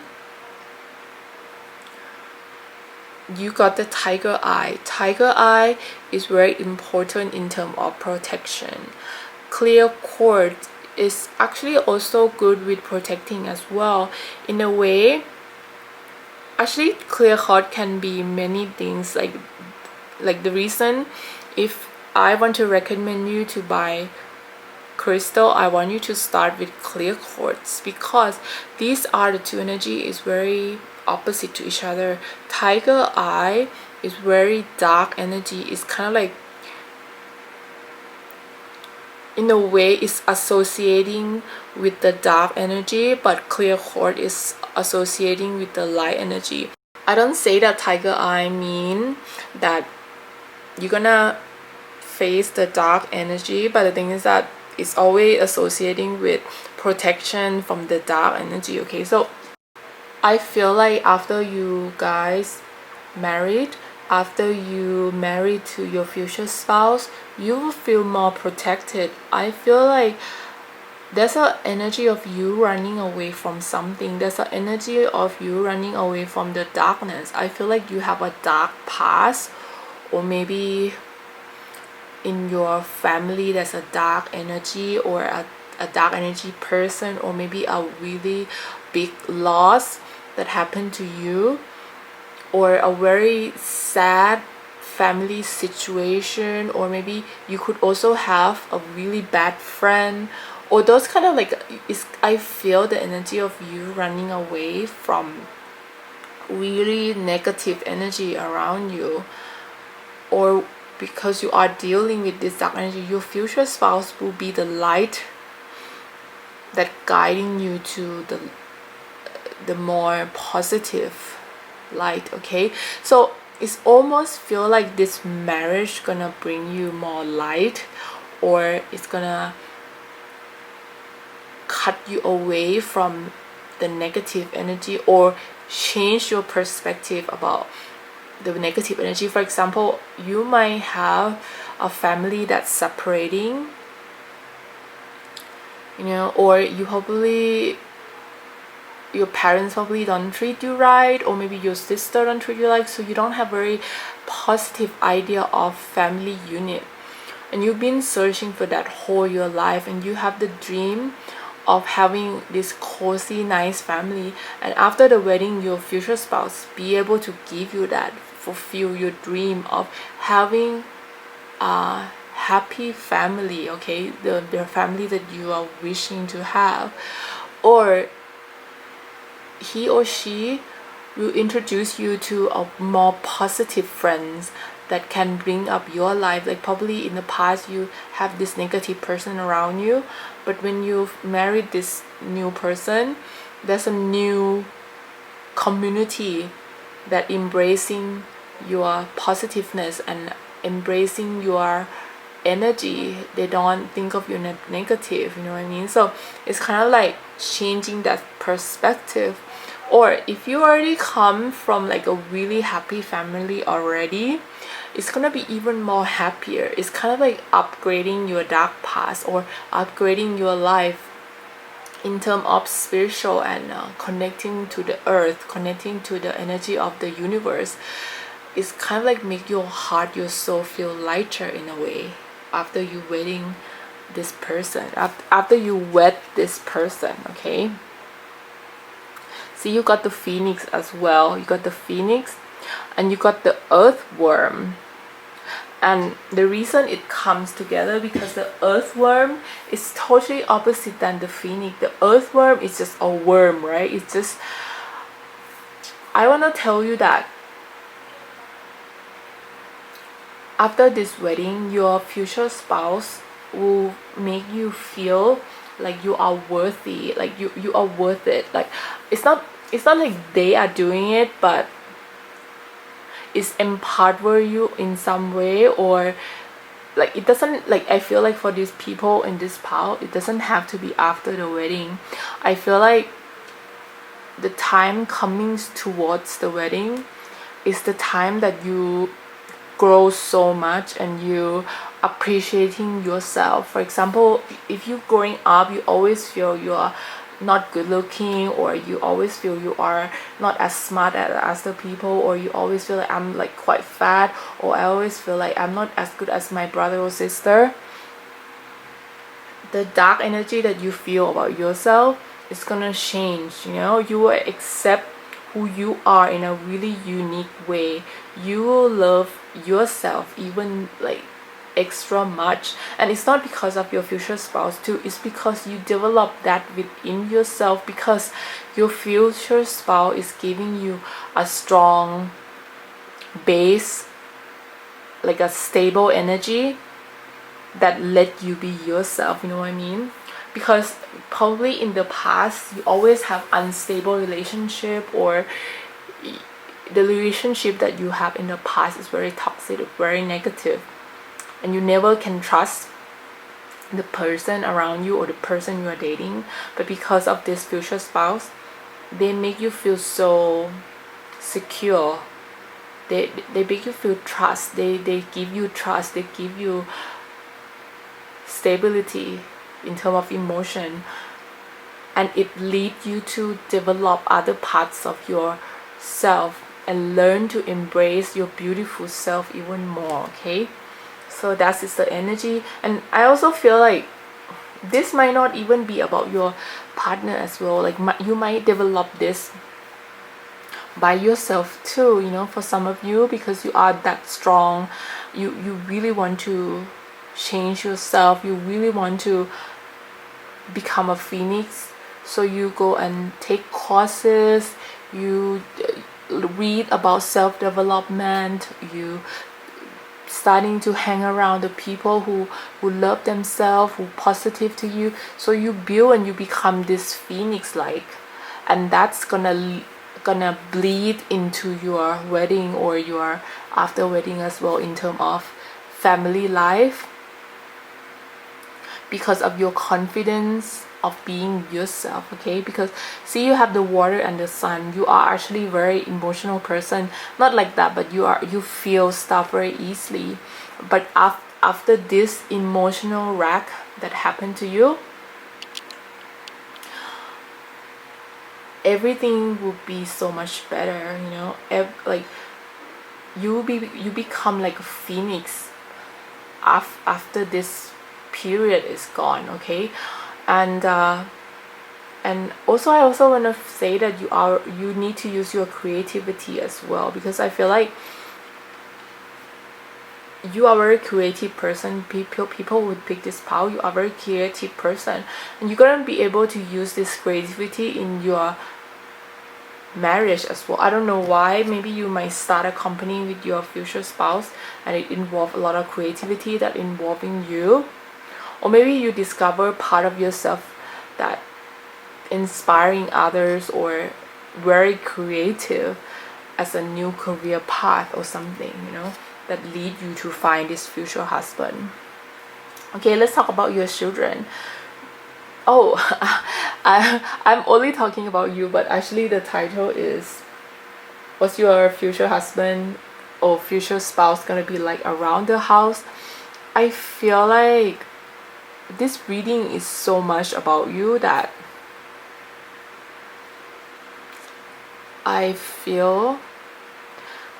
you got the tiger eye. Tiger eye is very important in terms of protection. Clear quartz is actually also good with protecting as well. In a way, actually clear quartz can be many things. Like the reason, if I want to recommend you to buy crystal, I want you to start with clear quartz, because these are the two energy is very opposite to each other. Tiger eye is very dark energy. It's kind of like, in a way, it's associating with the dark energy, but clear quartz is associating with the light energy. I don't say that tiger eye mean that you're gonna face the dark energy, but the thing is that it's always associating with protection from the dark energy. Okay, so I feel like after you guys married, after you married to your future spouse, you will feel more protected. I feel like there's an energy of you running away from something. There's an energy of you running away from the darkness. I feel like you have a dark past, or maybe in your family there's a dark energy, or a dark energy person, or maybe a really big loss that happened to you, or a very sad family situation, or maybe you could also have a really bad friend, or those kind of like, I feel the energy of you running away from really negative energy around you, or because you are dealing with this dark energy, your future spouse will be the light that guiding you to the more positive light. Okay, so it's almost feel like this marriage gonna bring you more light, or it's gonna cut you away from the negative energy, or change your perspective about the negative energy. For example, you might have a family that's separating, or your parents probably don't treat you right, or maybe your sister don't treat you right, so you don't have very positive idea of family unit, and you've been searching for that whole your life, and you have the dream of having this cozy nice family, and after the wedding your future spouse be able to give you that, fulfill your dream of having a happy family. Okay, the family that you are wishing to have, or he or she will introduce you to a more positive friends that can bring up your life. Like probably in the past you have this negative person around you, but when you've married this new person, there's a new community that embracing your positiveness and embracing your energy. They don't think of you negative, you know what I mean? So it's kind of like changing that perspective. Or if you already come from like a really happy family already, it's gonna be even more happier. It's kind of like upgrading your dark past or upgrading your life in terms of spiritual and connecting to the earth, connecting to the energy of the universe. It's kind of like make your heart, your soul feel lighter in a way after you wedding this person, after you wed this person. Okay, see, you got the phoenix as well. You got the phoenix and you got the earthworm. And the reason it comes together because the earthworm is totally opposite than the phoenix. The earthworm is just a worm, right? It's just, I want to tell you that after this wedding, your future spouse will make you feel like you are worthy, like you are worth it. Like it's not like they are doing it, but it's empower you in some way. Or like it doesn't, like I feel like for these people in this pile, it doesn't have to be after the wedding. I feel like the time coming towards the wedding is the time that you grow so much and you appreciating yourself. For example, if you growing up, you always feel you are not good looking, or you always feel you are not as smart as the people, or you always feel like I'm like quite fat, or I always feel like I'm not as good as my brother or sister. The dark energy that you feel about yourself is gonna change. You know, you will accept who you are in a really unique way. You will love yourself even like extra much, and it's not because of your future spouse too. It's because you develop that within yourself, because your future spouse is giving you a strong base, like a stable energy that let you be yourself, you know what I mean? Because probably in the past you always have unstable relationship, or the relationship that you have in the past is very toxic, very negative, and you never can trust the person around you or the person you are dating. But because of this future spouse, they make you feel so secure. They make you feel trust. They give you trust. They give you stability in terms of emotion, and it leads you to develop other parts of yourself and learn to embrace your beautiful self even more. Okay, so that is the energy. And I also feel like this might not even be about your partner as well. Like you might develop this by yourself too, you know, for some of you, because you are that strong. You really want to change yourself. You really want to become a phoenix. So you go and take courses, you read about self-development, you starting to hang around the people who love themselves, who positive to you. So you build and you become this phoenix like, and that's gonna bleed into your wedding or your after wedding as well, in terms of family life, because of your confidence of being yourself. Okay, because see, you have the water and the sun. You are actually very emotional person, not like that, but you feel stuff very easily. But after this emotional wreck that happened to you, everything will be so much better, you know. Like you become like a phoenix after this period is gone. Okay, and also I also want to say that you need to use your creativity as well, because I feel like you are a very creative person. People would pick this power. You are a very creative person, and you're gonna be able to use this creativity in your marriage as well. I don't know why. Maybe you might start a company with your future spouse and it involves a lot of creativity that involving you, or maybe you discover part of yourself that inspiring others or very creative. as a new career path or something, you know, that lead you to find this future husband. Okay, let's talk about your children. Oh, I'm only talking about you, but actually the title is, what's your future husband or future spouse gonna be like around the house? I feel like this reading is so much about you that I feel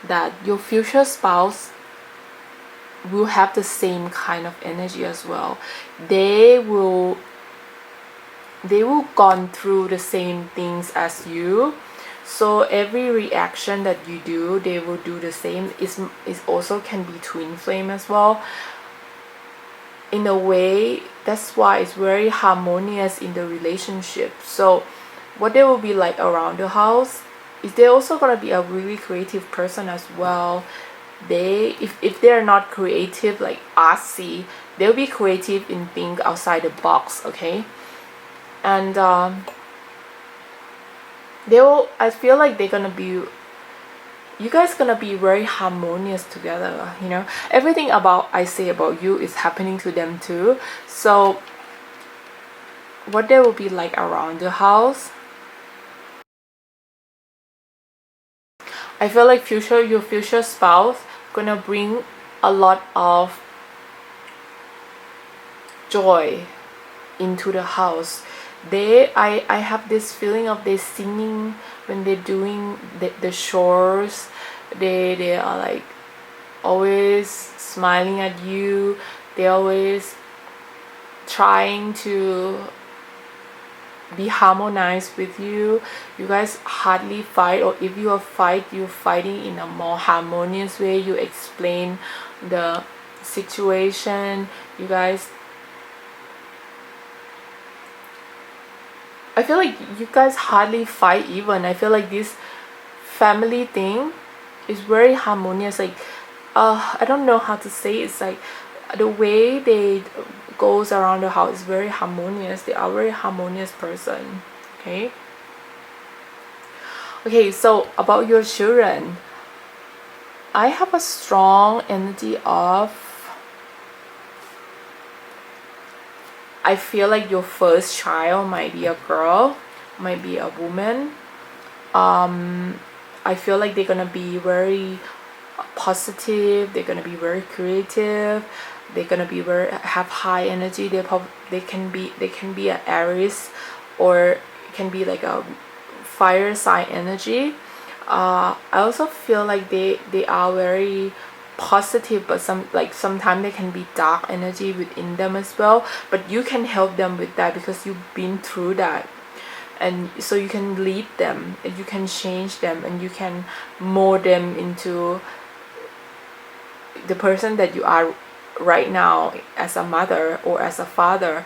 that your future spouse will have the same kind of energy as well. They will gone through the same things as you, so every reaction that you do, they will do the same. Is also can be twin flame as well. In a way, that's why it's very harmonious in the relationship. So what they will be like around the house is they're also gonna be a really creative person as well. They, if they're not creative like artsy, they'll be creative in think outside the box, okay? And I feel like they're gonna be, you guys gonna be very harmonious together, you know. Everything about I say about you is happening to them too. So what they will be like around the house, I feel like your future spouse gonna bring a lot of joy into the house. I have this feeling of they singing when they're doing the chores. They are like always smiling at you. They're always trying to be harmonized with you. You guys hardly fight, or if you fight, you're fighting in a more harmonious way. You explain the situation. You guys, I feel like you guys hardly fight even. I feel like this family thing is very harmonious. Like I don't know how to say it. It's like the way they goes around the house is very harmonious. They are a very harmonious person. Okay, so about your children, I have a strong energy of, I feel like your first child might be a girl, might be a woman. I feel like they're gonna be very positive. They're gonna be very creative. They're gonna be have high energy. They can be an Aries, or it can be like a fire sign energy. I also feel like they are very positive, but sometimes they can be dark energy within them as well. But you can help them with that because you've been through that, and so you can lead them and you can change them and you can mold them into the person that you are right now as a mother or as a father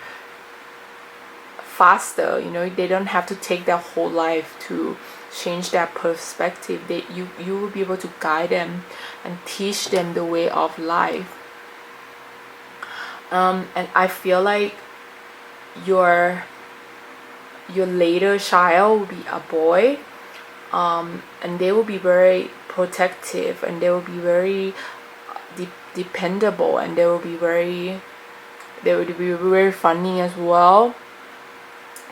faster. You know, they don't have to take their whole life to change their perspective. You will be able to guide them and teach them the way of life. And I feel like your later child will be a boy, and they will be very protective, and they will be very dependable, and they will be very funny as well.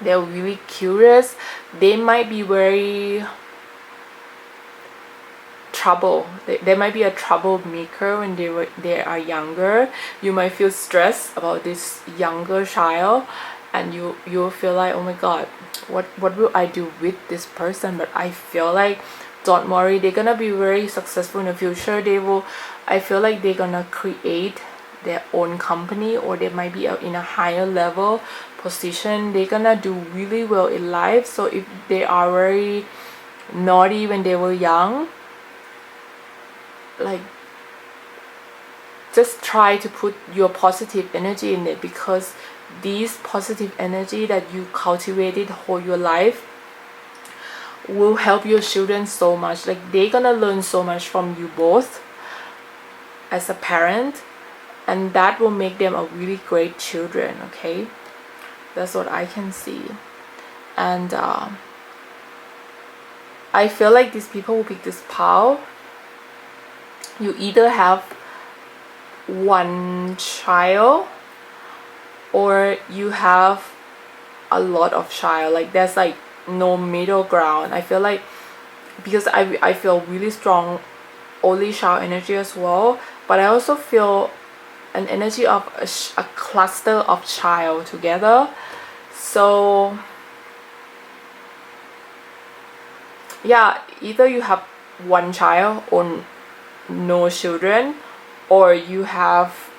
They're really curious. They might be very trouble. They might be a troublemaker when they are younger. You might feel stressed about this younger child, and you'll feel like, oh my god, what will I do with this person? But I feel like, don't worry, they're gonna be very successful in the future. I feel like they're gonna create their own company, or they might be in a higher level position. They're gonna do really well in life. So if they are very naughty when they were young, like, just try to put your positive energy in it, because these positive energy that you cultivated whole your life will help your children so much. Like, they're gonna learn so much from you both as a parent, and that will make them a really great children. Okay, that's what I can see. And I feel like these people who pick this pile, you either have one child or you have a lot of child. Like there's like no middle ground. I feel like, because I feel really strong only child energy as well, but I also feel an energy of a cluster of child together. So yeah, either you have one child or no children, or you have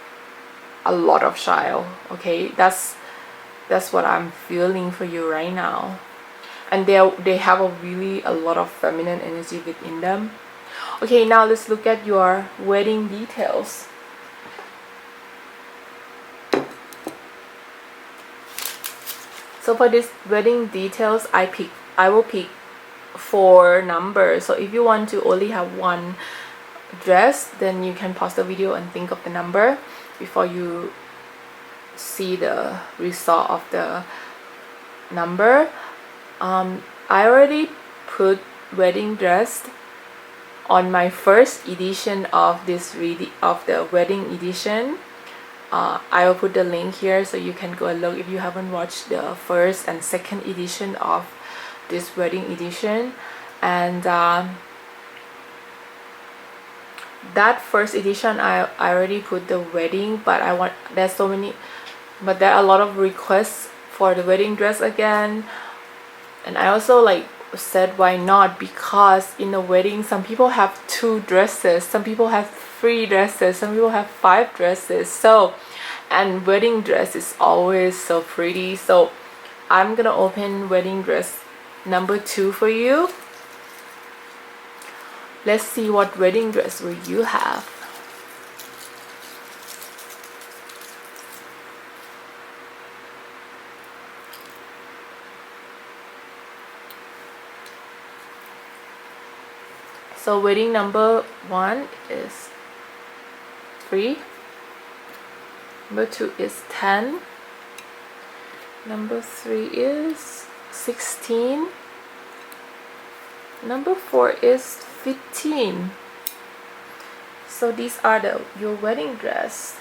a lot of child. Okay, that's what I'm feeling for you right now. And they have a lot of feminine energy within them. Okay, now let's look at your wedding details. So for this wedding details, I will pick 4 numbers. So if you want to only have one dress, then you can pause the video and think of the number before you see the result of the number. I already put wedding dress on my first edition of this of the wedding edition. I will put the link here so you can go and look if you haven't watched the first and second edition of this wedding edition. And that first edition I already put the wedding, but there's so many, but there are a lot of requests for the wedding dress again. And I also like said why not, because in a wedding some people have 2 dresses, some people have 3 dresses, some people have 5 dresses. So, and wedding dress is always so pretty. So I'm gonna open wedding dress number 2 for you. Let's see what wedding dress will you have. So wedding number 1 is 3. Number 2 is 10. Number 3 is 16. Number 4 is 15. So these are your wedding dress.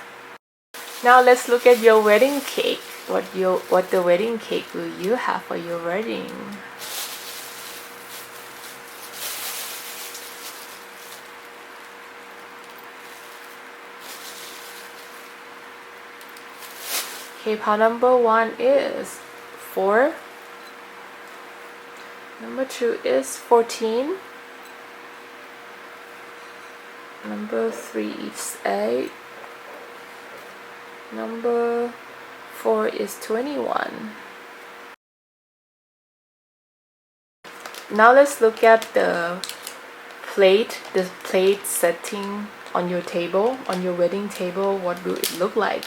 Now let's look at your wedding cake. What the wedding cake will you have for your wedding? Okay, pile number 1 is 4. Number 2 is 14. Number 3 is 8. Number 4 is 21. Now let's look at the plate setting on your table, on your wedding table. What will it look like?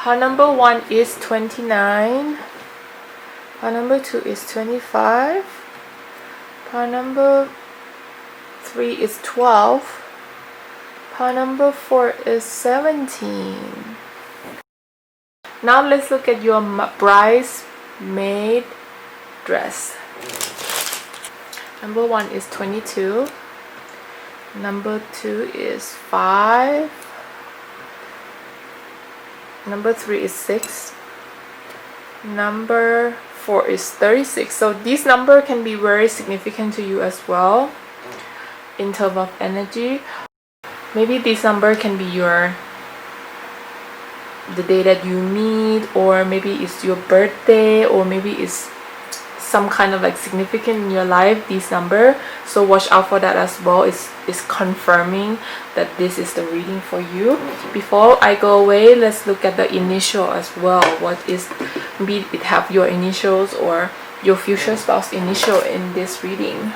Pile number 1 is 29. Pile number 2 is 25. Pile number 3 is 12. Pile number 4 is 17. Now let's look at your bridesmaid dress. Number 1 is 22. Number 2 is 5. Number 3 is 6. Number 4 is 36. So this number can be very significant to you as well in terms of energy. Maybe this number can be the day that you meet, or maybe it's your birthday, or maybe it's some kind of like significant in your life, this number. So watch out for that as well. It's confirming that this is the reading for you. Before I go away, let's look at the initial as well. What is, maybe it have your initials or your future spouse initial in this reading.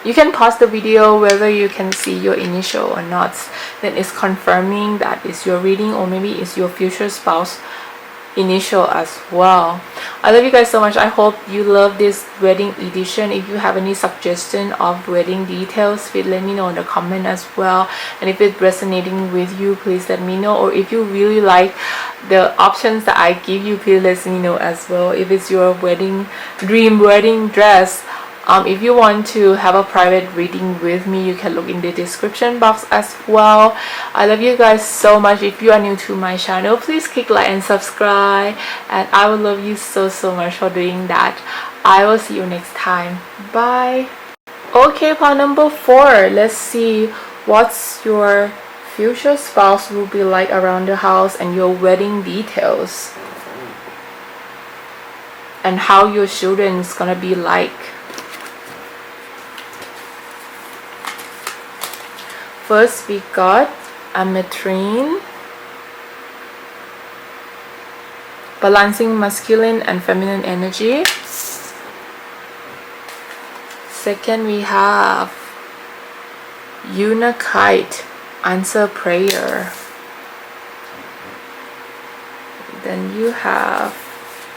you can pause the video whether you can see your initial or not. Then it's confirming that it's your reading, or maybe it's your future spouse initial as well. I love you guys so much. I hope you love this wedding edition. If you have any suggestion of wedding details, please let me know in the comment as well. And if it's resonating with you, please let me know. Or if you really like the options that I give you, please let me know as well. If it's your dream wedding dress, if you want to have a private reading with me, you can look in the description box as well. I love you guys so much. If you are new to my channel, please click like and subscribe, and I will love you so much for doing that. I will see you next time. Bye. Okay, part number 4. Let's see what's your future spouse will be like around the house, and your wedding details, and how your children's gonna be like. First, we got Ametrine, balancing masculine and feminine energy. Second, we have Unakite, answer prayer. Then you have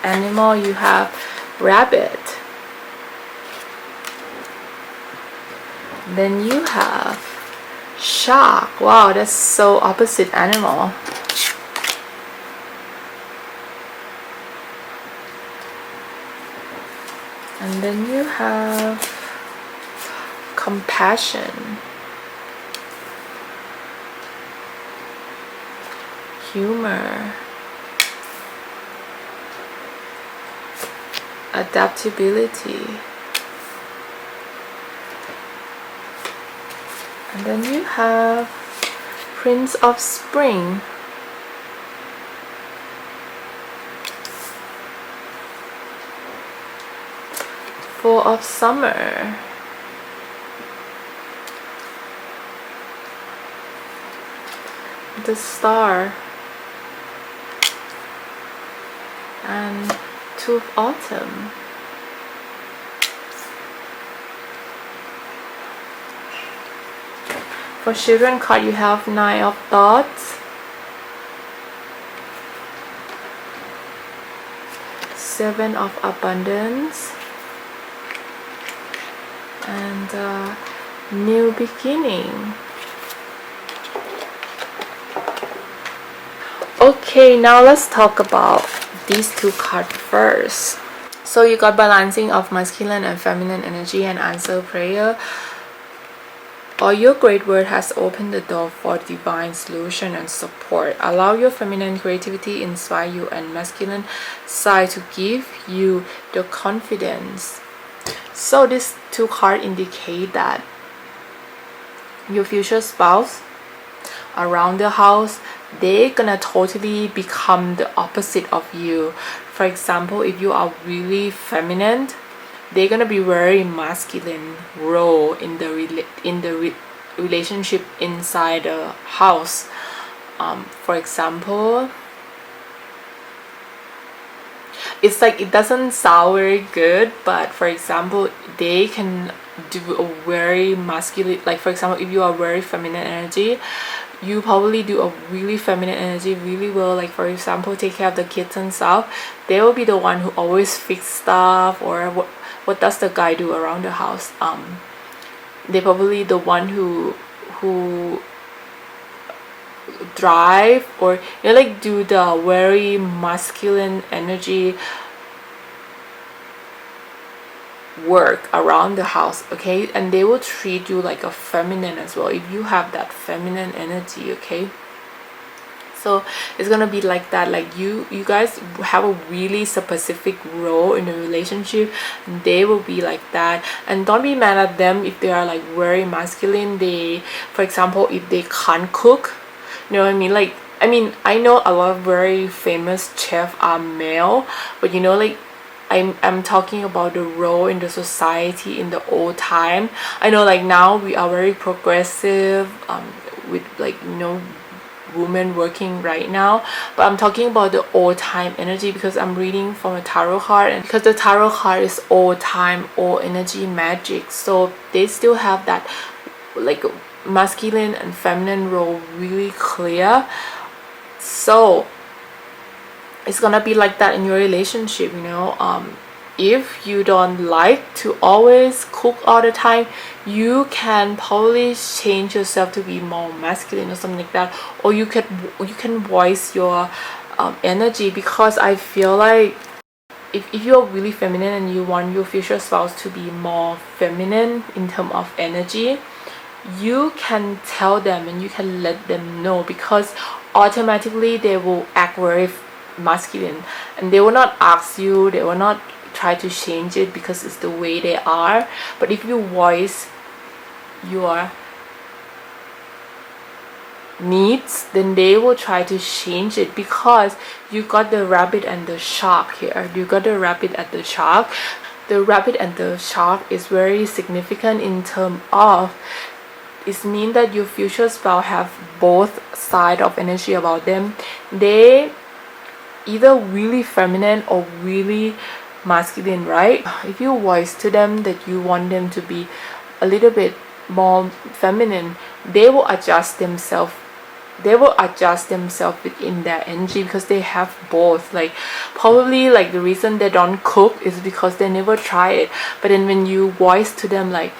animal, you have rabbit. Then you have shark. Wow, that's so opposite animal. And then you have compassion, humor, adaptability. And then you have Prince of Spring, Four of Summer, the Star, and Two of Autumn. For children card, you have Nine of Thoughts, Seven of Abundance, and New Beginning. Okay, now let's talk about these two cards first. So you got balancing of masculine and feminine energy and answer prayer. All your great word has opened the door for divine solution and support. Allow your feminine creativity inspire you, and masculine side to give you the confidence. So these two cards indicate that your future spouse around the house, they're gonna totally become the opposite of you. For example, if you are really feminine, they're gonna be very masculine role in the relationship inside the house. For example, it's like, it doesn't sound very good, but for example, they can do a very masculine, like for example, if you are very feminine energy, you probably do a really feminine energy really well. Like for example, take care of the kids and stuff. They will be the one who always fix stuff. Or what does the guy do around the house? They probably the one who drive, or like do the very masculine energy work around the house, okay? And they will treat you like a feminine as well if you have that feminine energy, okay? So it's gonna be like that, like you guys have a really specific role in the relationship, and they will be like that. And don't be mad at them if they are like very masculine. They, for example, if they can't cook, you know what I mean? Like, I mean, I know a lot of very famous chefs are male, but you know, like I'm talking about the role in the society in the old time. I know like now we are very progressive, with like, you know, woman working right now, but I'm talking about the old time energy because I'm reading from a tarot card, and because the tarot card is old time, old energy magic, so they still have that like masculine and feminine role really clear. So it's gonna be like that in your relationship, you know. If you don't like to always cook all the time, you can probably change yourself to be more masculine or something like that, or you can voice your energy, because I feel like if you're really feminine and you want your future spouse to be more feminine in terms of energy, you can tell them and you can let them know, because automatically they will act very masculine, and they will not ask you, they will not try to change it because it's the way they are. But if you voice your needs, then they will try to change it, because you got the rabbit and the shark here. You got the rabbit and the shark. The rabbit and the shark is very significant in terms of it means that your future spouse have both side of energy about them. They either really feminine or really masculine, right? If you voice to them that you want them to be a little bit more feminine, they will adjust themselves within their energy, because they have both. Like probably like the reason they don't cook is because they never try it, but then when you voice to them like,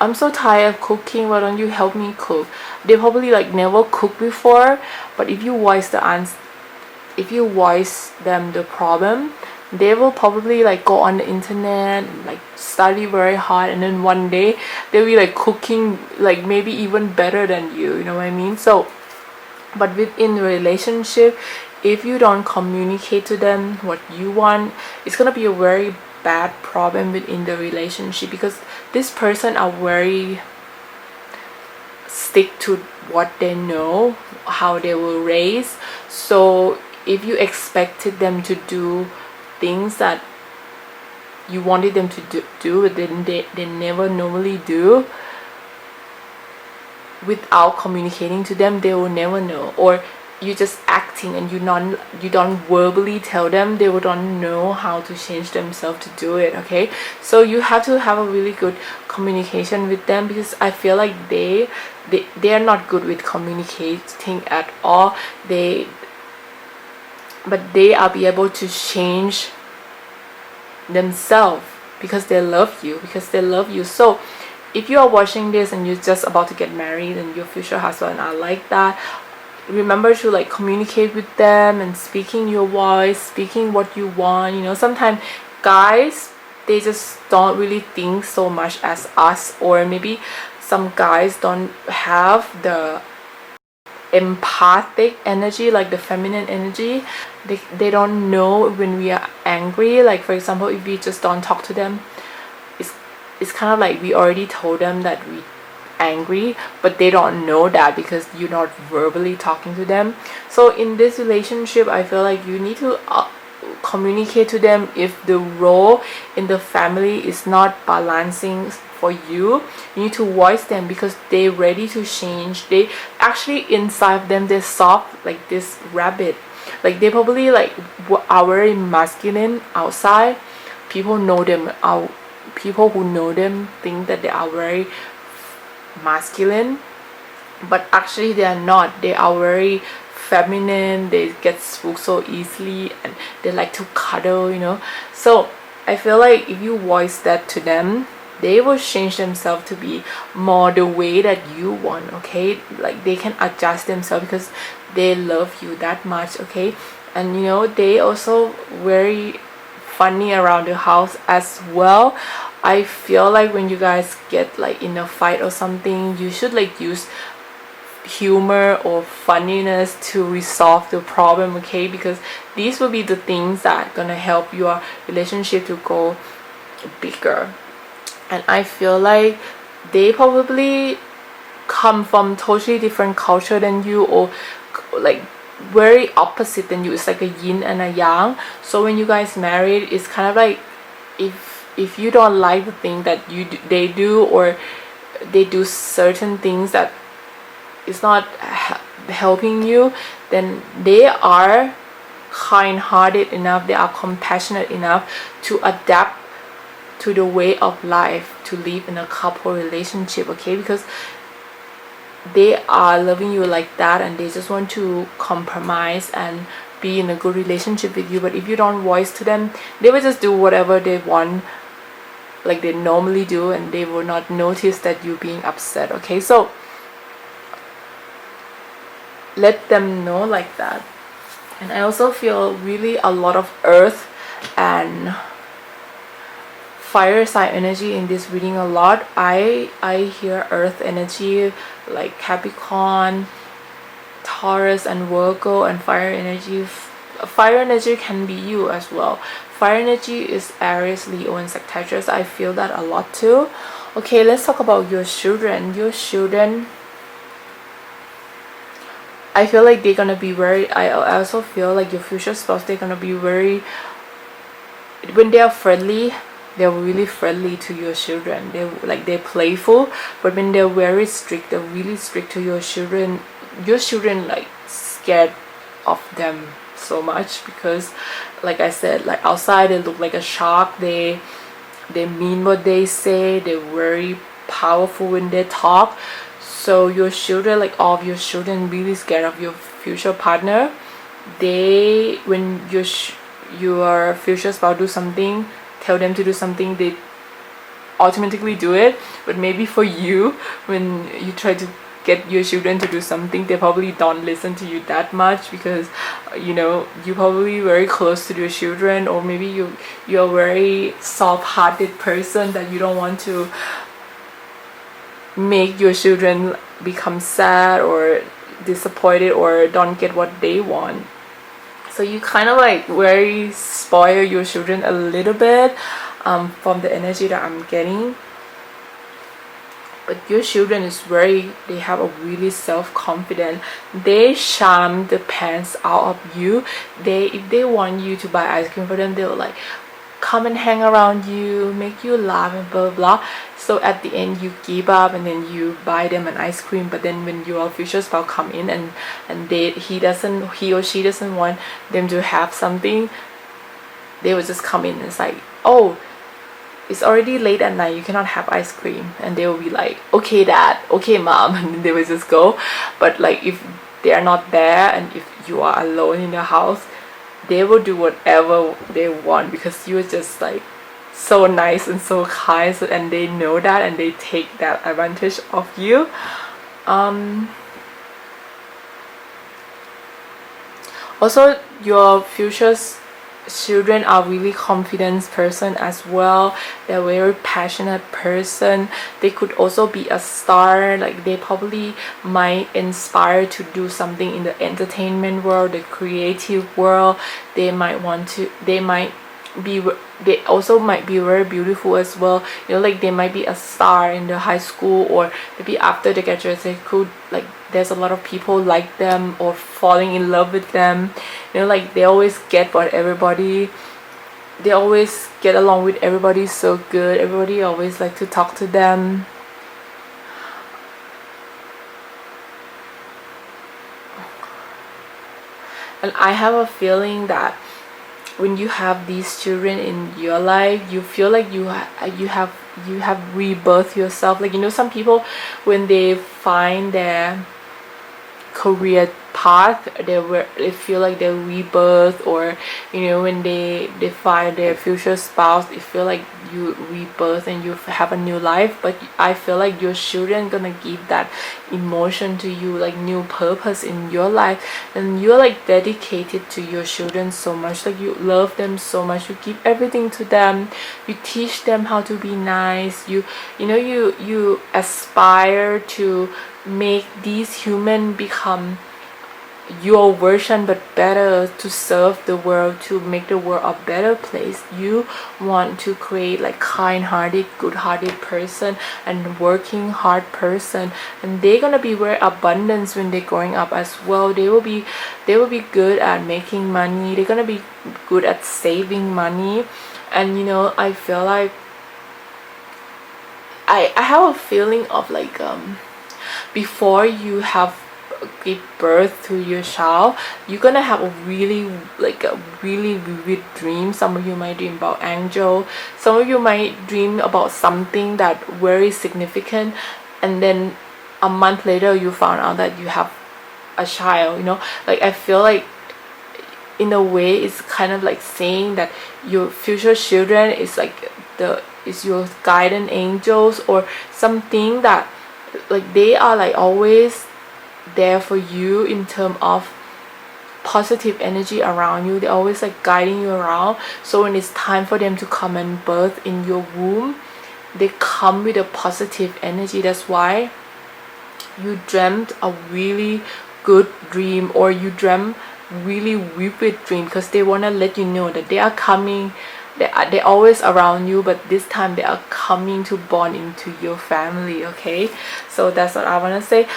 I'm so tired of cooking, why don't you help me cook, they probably like never cooked before. But if you voice them the problem, they will probably like go on the internet and like study very hard, and then one day they'll be like cooking like maybe even better than you know what I mean? So but within the relationship, if you don't communicate to them what you want, it's gonna be a very bad problem within the relationship, because this person are very stick to what they know, how they were raised. So if you expected them to do things that you wanted them to do but then they never normally do, without communicating to them, they will never know. Or you just acting and you don't verbally tell them, they will don't know how to change themselves to do it. Okay, so you have to have a really good communication with them, because I feel like they are not good with communicating at all. But they are be able to change themselves because they love you. So if you are watching this and you're just about to get married and your future husband are like that, remember to like communicate with them and speaking your voice, speaking what you want. You know, sometimes guys, they just don't really think so much as us, or maybe some guys don't have the empathic energy like the feminine energy. They don't know when we are angry. Like for example, if we just don't talk to them, it's kind of like we already told them that we angry, but they don't know that because you're not verbally talking to them. So in this relationship, I feel like you need to communicate to them. If the role in the family is not balancing for you, you need to voice them, because they're ready to change. They actually inside of them, they're soft like this rabbit. Like they probably like are very masculine outside. People know them out. People who know them think that they are very masculine, but actually they are not. They are very feminine. They get spooked so easily and they like to cuddle, you know. So I feel like if you voice that to them, they will change themselves to be more the way that you want. Okay, like they can adjust themselves because they love you that much. Okay, and you know, they also very funny around the house as well. I feel like when you guys get like in a fight or something, you should like use humor or funniness to resolve the problem. Okay, because these will be the things that are gonna help your relationship to go bigger. And I feel like they probably come from totally different culture than you, or like very opposite than you. It's like a yin and a yang. So when you guys married, it's kind of like if you don't like the thing that they do, or they do certain things that it's not helping you, then they are kind-hearted enough, they are compassionate enough to adapt to the way of life, to live in a couple relationship, okay? Because they are loving you like that, and they just want to compromise and be in a good relationship with you. But if you don't voice to them, they will just do whatever they want, like they normally do, and they will not notice that you're being upset, okay? So let them know like that. And I also feel really a lot of earth and fire sign energy in this reading a lot. I hear earth energy like Capricorn, Taurus and Virgo, and fire energy. Fire energy can be you as well. Fire energy is Aries, Leo and Sagittarius. I feel that a lot too. Okay, let's talk about your children. Your children, I feel like they're gonna be very, I also feel like your future spouse, they're gonna be very, when they are friendly, they're really friendly to your children. They're playful, but when they're very strict, they're really strict to your children like scared of them so much, because like I said, like outside they look like a shark. They mean what they say. They're very powerful when they talk. So your children, like all of your children, really scared of your future partner. When your future spouse do something, tell them to do something, they automatically do it. But maybe for you, when you try to get your children to do something, they probably don't listen to you that much, because you're probably very close to your children, or maybe you're a very soft-hearted person that you don't want to make your children become sad or disappointed or don't get what they want. So you kind of like very spoil your children a little bit, from the energy that I'm getting. But your children they have a really self-confident. They charm the pants out of you. If they want you to buy ice cream for them, they'll like come and hang around you, make you laugh and blah blah blah. So at the end you give up, and then you buy them an ice cream. But then when your future spouse come in and he or she doesn't want them to have something, they will just come in and it's like, oh, it's already late at night, you cannot have ice cream. And they will be like, okay dad, okay mom, and they will just go. But like if they are not there, and if you are alone in the house, they will do whatever they want, because you're just like so nice and so kind. And they know that, and they take that advantage of you. Also, your future children are really confident person as well. They're very passionate person. They could also be a star. Like they probably might inspire to do something in the entertainment world, the creative world. They also might be very beautiful as well. Like they might be a star in the high school, or maybe after they graduate, they could like there's a lot of people like them or falling in love with them. Like they always get what everybody, they always get along with everybody so good. Everybody always like to talk to them. And I have a feeling that when you have these children in your life, you feel like you have rebirth yourself. Like some people, when they find their career path, they feel like they're rebirth, or when they find their future spouse, they feel like you rebirth and you have a new life. But I feel like your children gonna give that emotion to you, like new purpose in your life, and you're like dedicated to your children so much. Like you love them so much, you give everything to them, you teach them how to be nice, you aspire to make these humans become your version but better, to serve the world, to make the world a better place. You want to create like kind-hearted, good-hearted person and working hard person, and they're gonna be very abundant when they're growing up as well. They will be good at making money. They're gonna be good at saving money. And I feel like I have a feeling of like before you have give birth to your child, you're gonna have a really vivid dream. Some of you might dream about angel, some of you might dream about something that very significant, and then a month later you found out that you have a child, you know. Like, I feel like in a way it's kind of like saying that your future children is like is your guardian angels, or something that like they are like always there for you in terms of positive energy around you. They're always like guiding you around. So when it's time for them to come and birth in your womb, they come with a positive energy. That's why you dreamt a really good dream, or you dreamt really vivid dream, because they want to let you know that they are coming. They're always around you, but this time they are coming to born into your family. Okay, so that's what I want to say.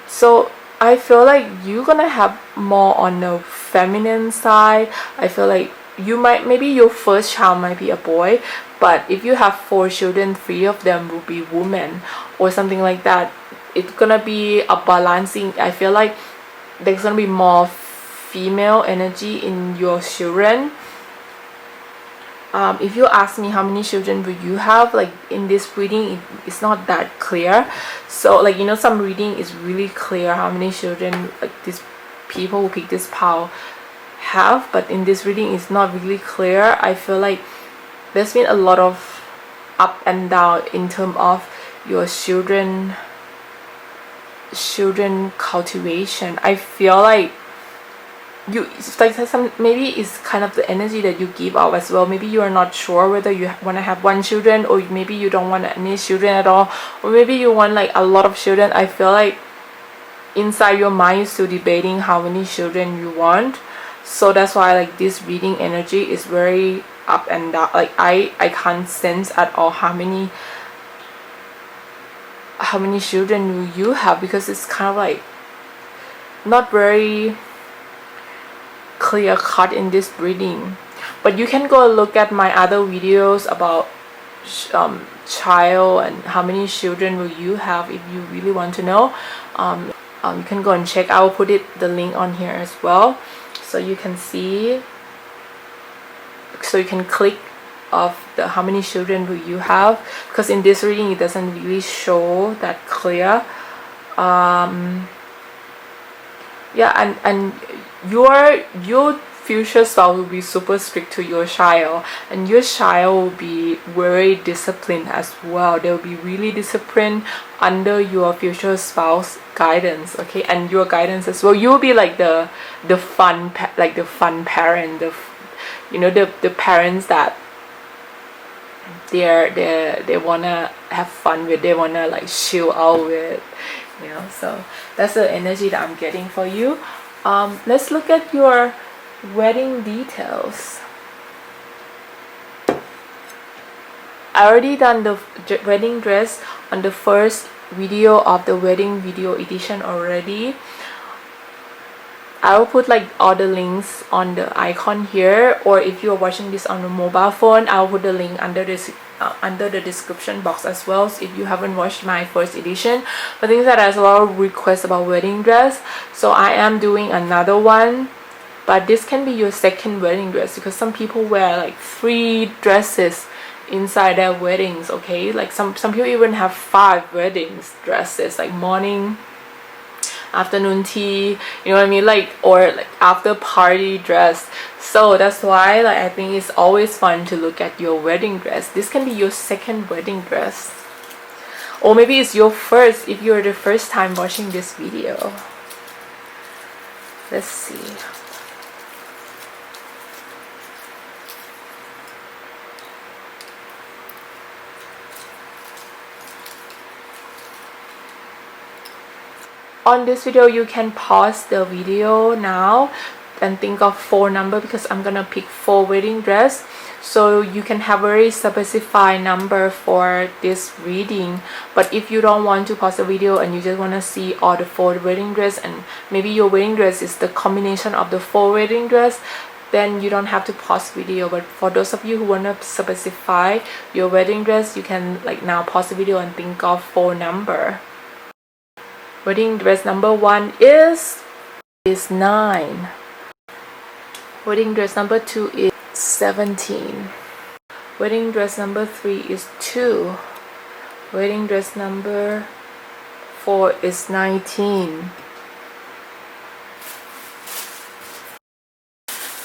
So I feel like you're gonna have more on the feminine side. I feel like you might, maybe your first child might be a boy, but if you have 4 children, 3 of them will be women or something like that. It's gonna be a balancing. I feel like there's gonna be more female energy in your children. If you ask me how many children will you have, like in this reading it's not that clear. So like, you know, some reading is really clear how many children like these people who pick this pile have, but in this reading it's not really clear. I feel like there's been a lot of up and down in terms of your children cultivation. I feel like you, it's like some, maybe it's kind of the energy that you give out as well. Maybe you are not sure whether you want to have 1 children, or maybe you don't want any children at all, or maybe you want like a lot of children. I feel like inside your mind you're still debating how many children you want. So that's why like this reading energy is very up and down. Like I can't sense at all how many children will you have, because it's kind of like not very clear cut in this reading. But you can go look at my other videos about child and how many children will you have if you really want to know. You can go and check. I will put the link on here as well, so you can see, so you can click of the how many children will you have, because in this reading it doesn't really show that clear. Yeah, and your future spouse will be super strict to your child, and your child will be very disciplined as well. They'll be really disciplined under your future spouse guidance, okay, and your guidance as well. You'll be like the fun parent, you know, the parents that they wanna have fun with, they wanna like chill out with, you know. So that's the energy that I'm getting for you. Let's look at your wedding details. I already done the wedding dress on the first video of the wedding video edition already. I will put like all the links on the icon here, or if you are watching this on a mobile phone, I'll put the link under this under the description box as well. So if you haven't watched my first edition, but things that there's a lot of requests about wedding dress, so I am doing another one. But this can be your second wedding dress, because some people wear like 3 dresses inside their weddings, okay. Like some people even have 5 weddings dresses, like morning, afternoon tea, you know what I mean, like, or like after party dress. So that's why like I think it's always fun to look at your wedding dress. This can be your second wedding dress, or maybe it's your first if you're the first time watching this video. Let's see. On this video, you can pause the video now and think of 4 number, because I'm gonna pick 4 wedding dress, so you can have a very specified number for this reading. But if you don't want to pause the video and you just want to see all the 4 wedding dress, and maybe your wedding dress is the combination of the 4 wedding dress, then you don't have to pause video. But for those of you who want to specify your wedding dress, you can like now pause the video and think of 4 number. Wedding dress number 1 is 9. Wedding dress number 2 is 17. Wedding dress number 3 is 2. Wedding dress number 4 is 19.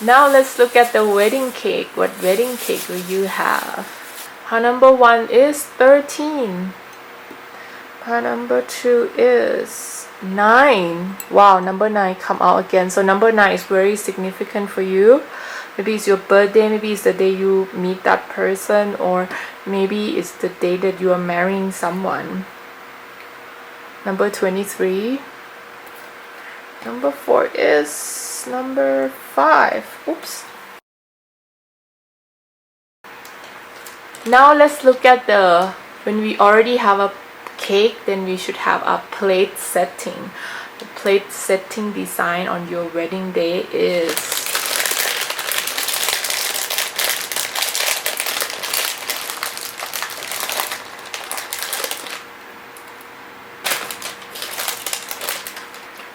Now let's look at the wedding cake. What wedding cake will you have? Pile number 1 is 13. Pile number 2 is 9. Wow, number 9 come out again. So number 9 is very significant for you. Maybe it's your birthday, maybe it's the day you meet that person, or maybe it's the day that you are marrying someone. Number 23. Number 4 is number 5. Oops. Now let's look at when we already have a cake, then we should have a plate setting. The plate setting design on your wedding day is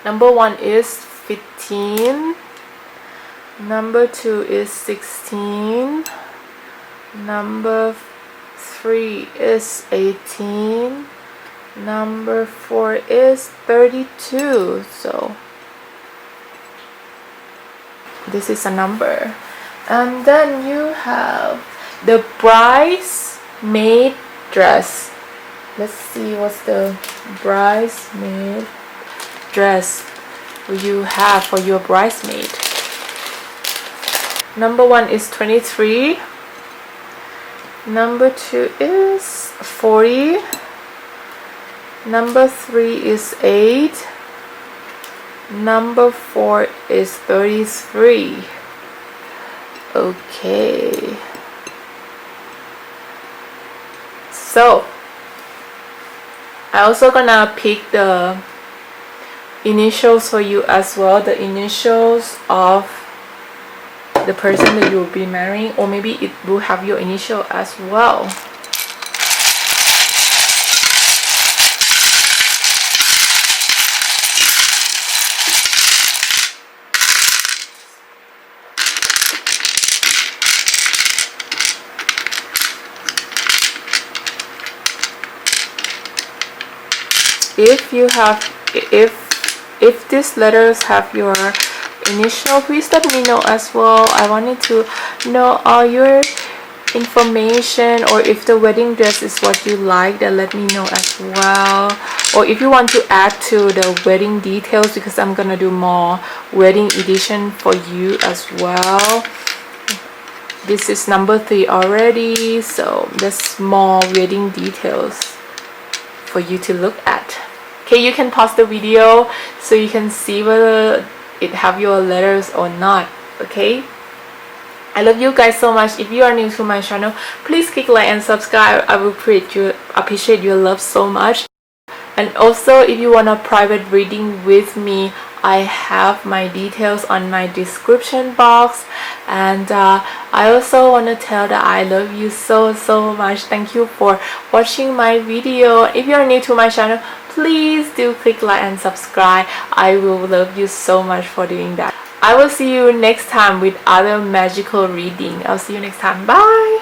number 1 is 15. Number 2 is 16. Number 3 is 18. Number 4 is 32. So this is a number. And then you have the bridesmaid dress. Let's see what's the bridesmaid dress you have for your bridesmaid. Number 1 is 23. Number 2 is 40. Number 3 is 8. Number 4 is 33. Okay. So I also gonna pick the initials for you as well, the initials of the person that you will be marrying, or maybe it will have your initial as well. If these letters have your initial, please let me know as well. I wanted to know all your information, or if the wedding dress is what you like, then let me know as well. Or if you want to add to the wedding details, because I'm gonna do more wedding edition for you as well. This is number 3 already, so there's more wedding details for you to look at. Okay, you can pause the video so you can see whether it have your letters or not. Okay, I love you guys so much. If you are new to my channel, please click like and subscribe. I will appreciate your love so much. And also, if you want a private reading with me, I have my details on my description box. And I also want to tell that I love you so much. Thank you for watching my video. If you are new to my channel, please do click like and subscribe. I will love you so much for doing that. I will see you next time with other magical reading. I'll see you next time. Bye.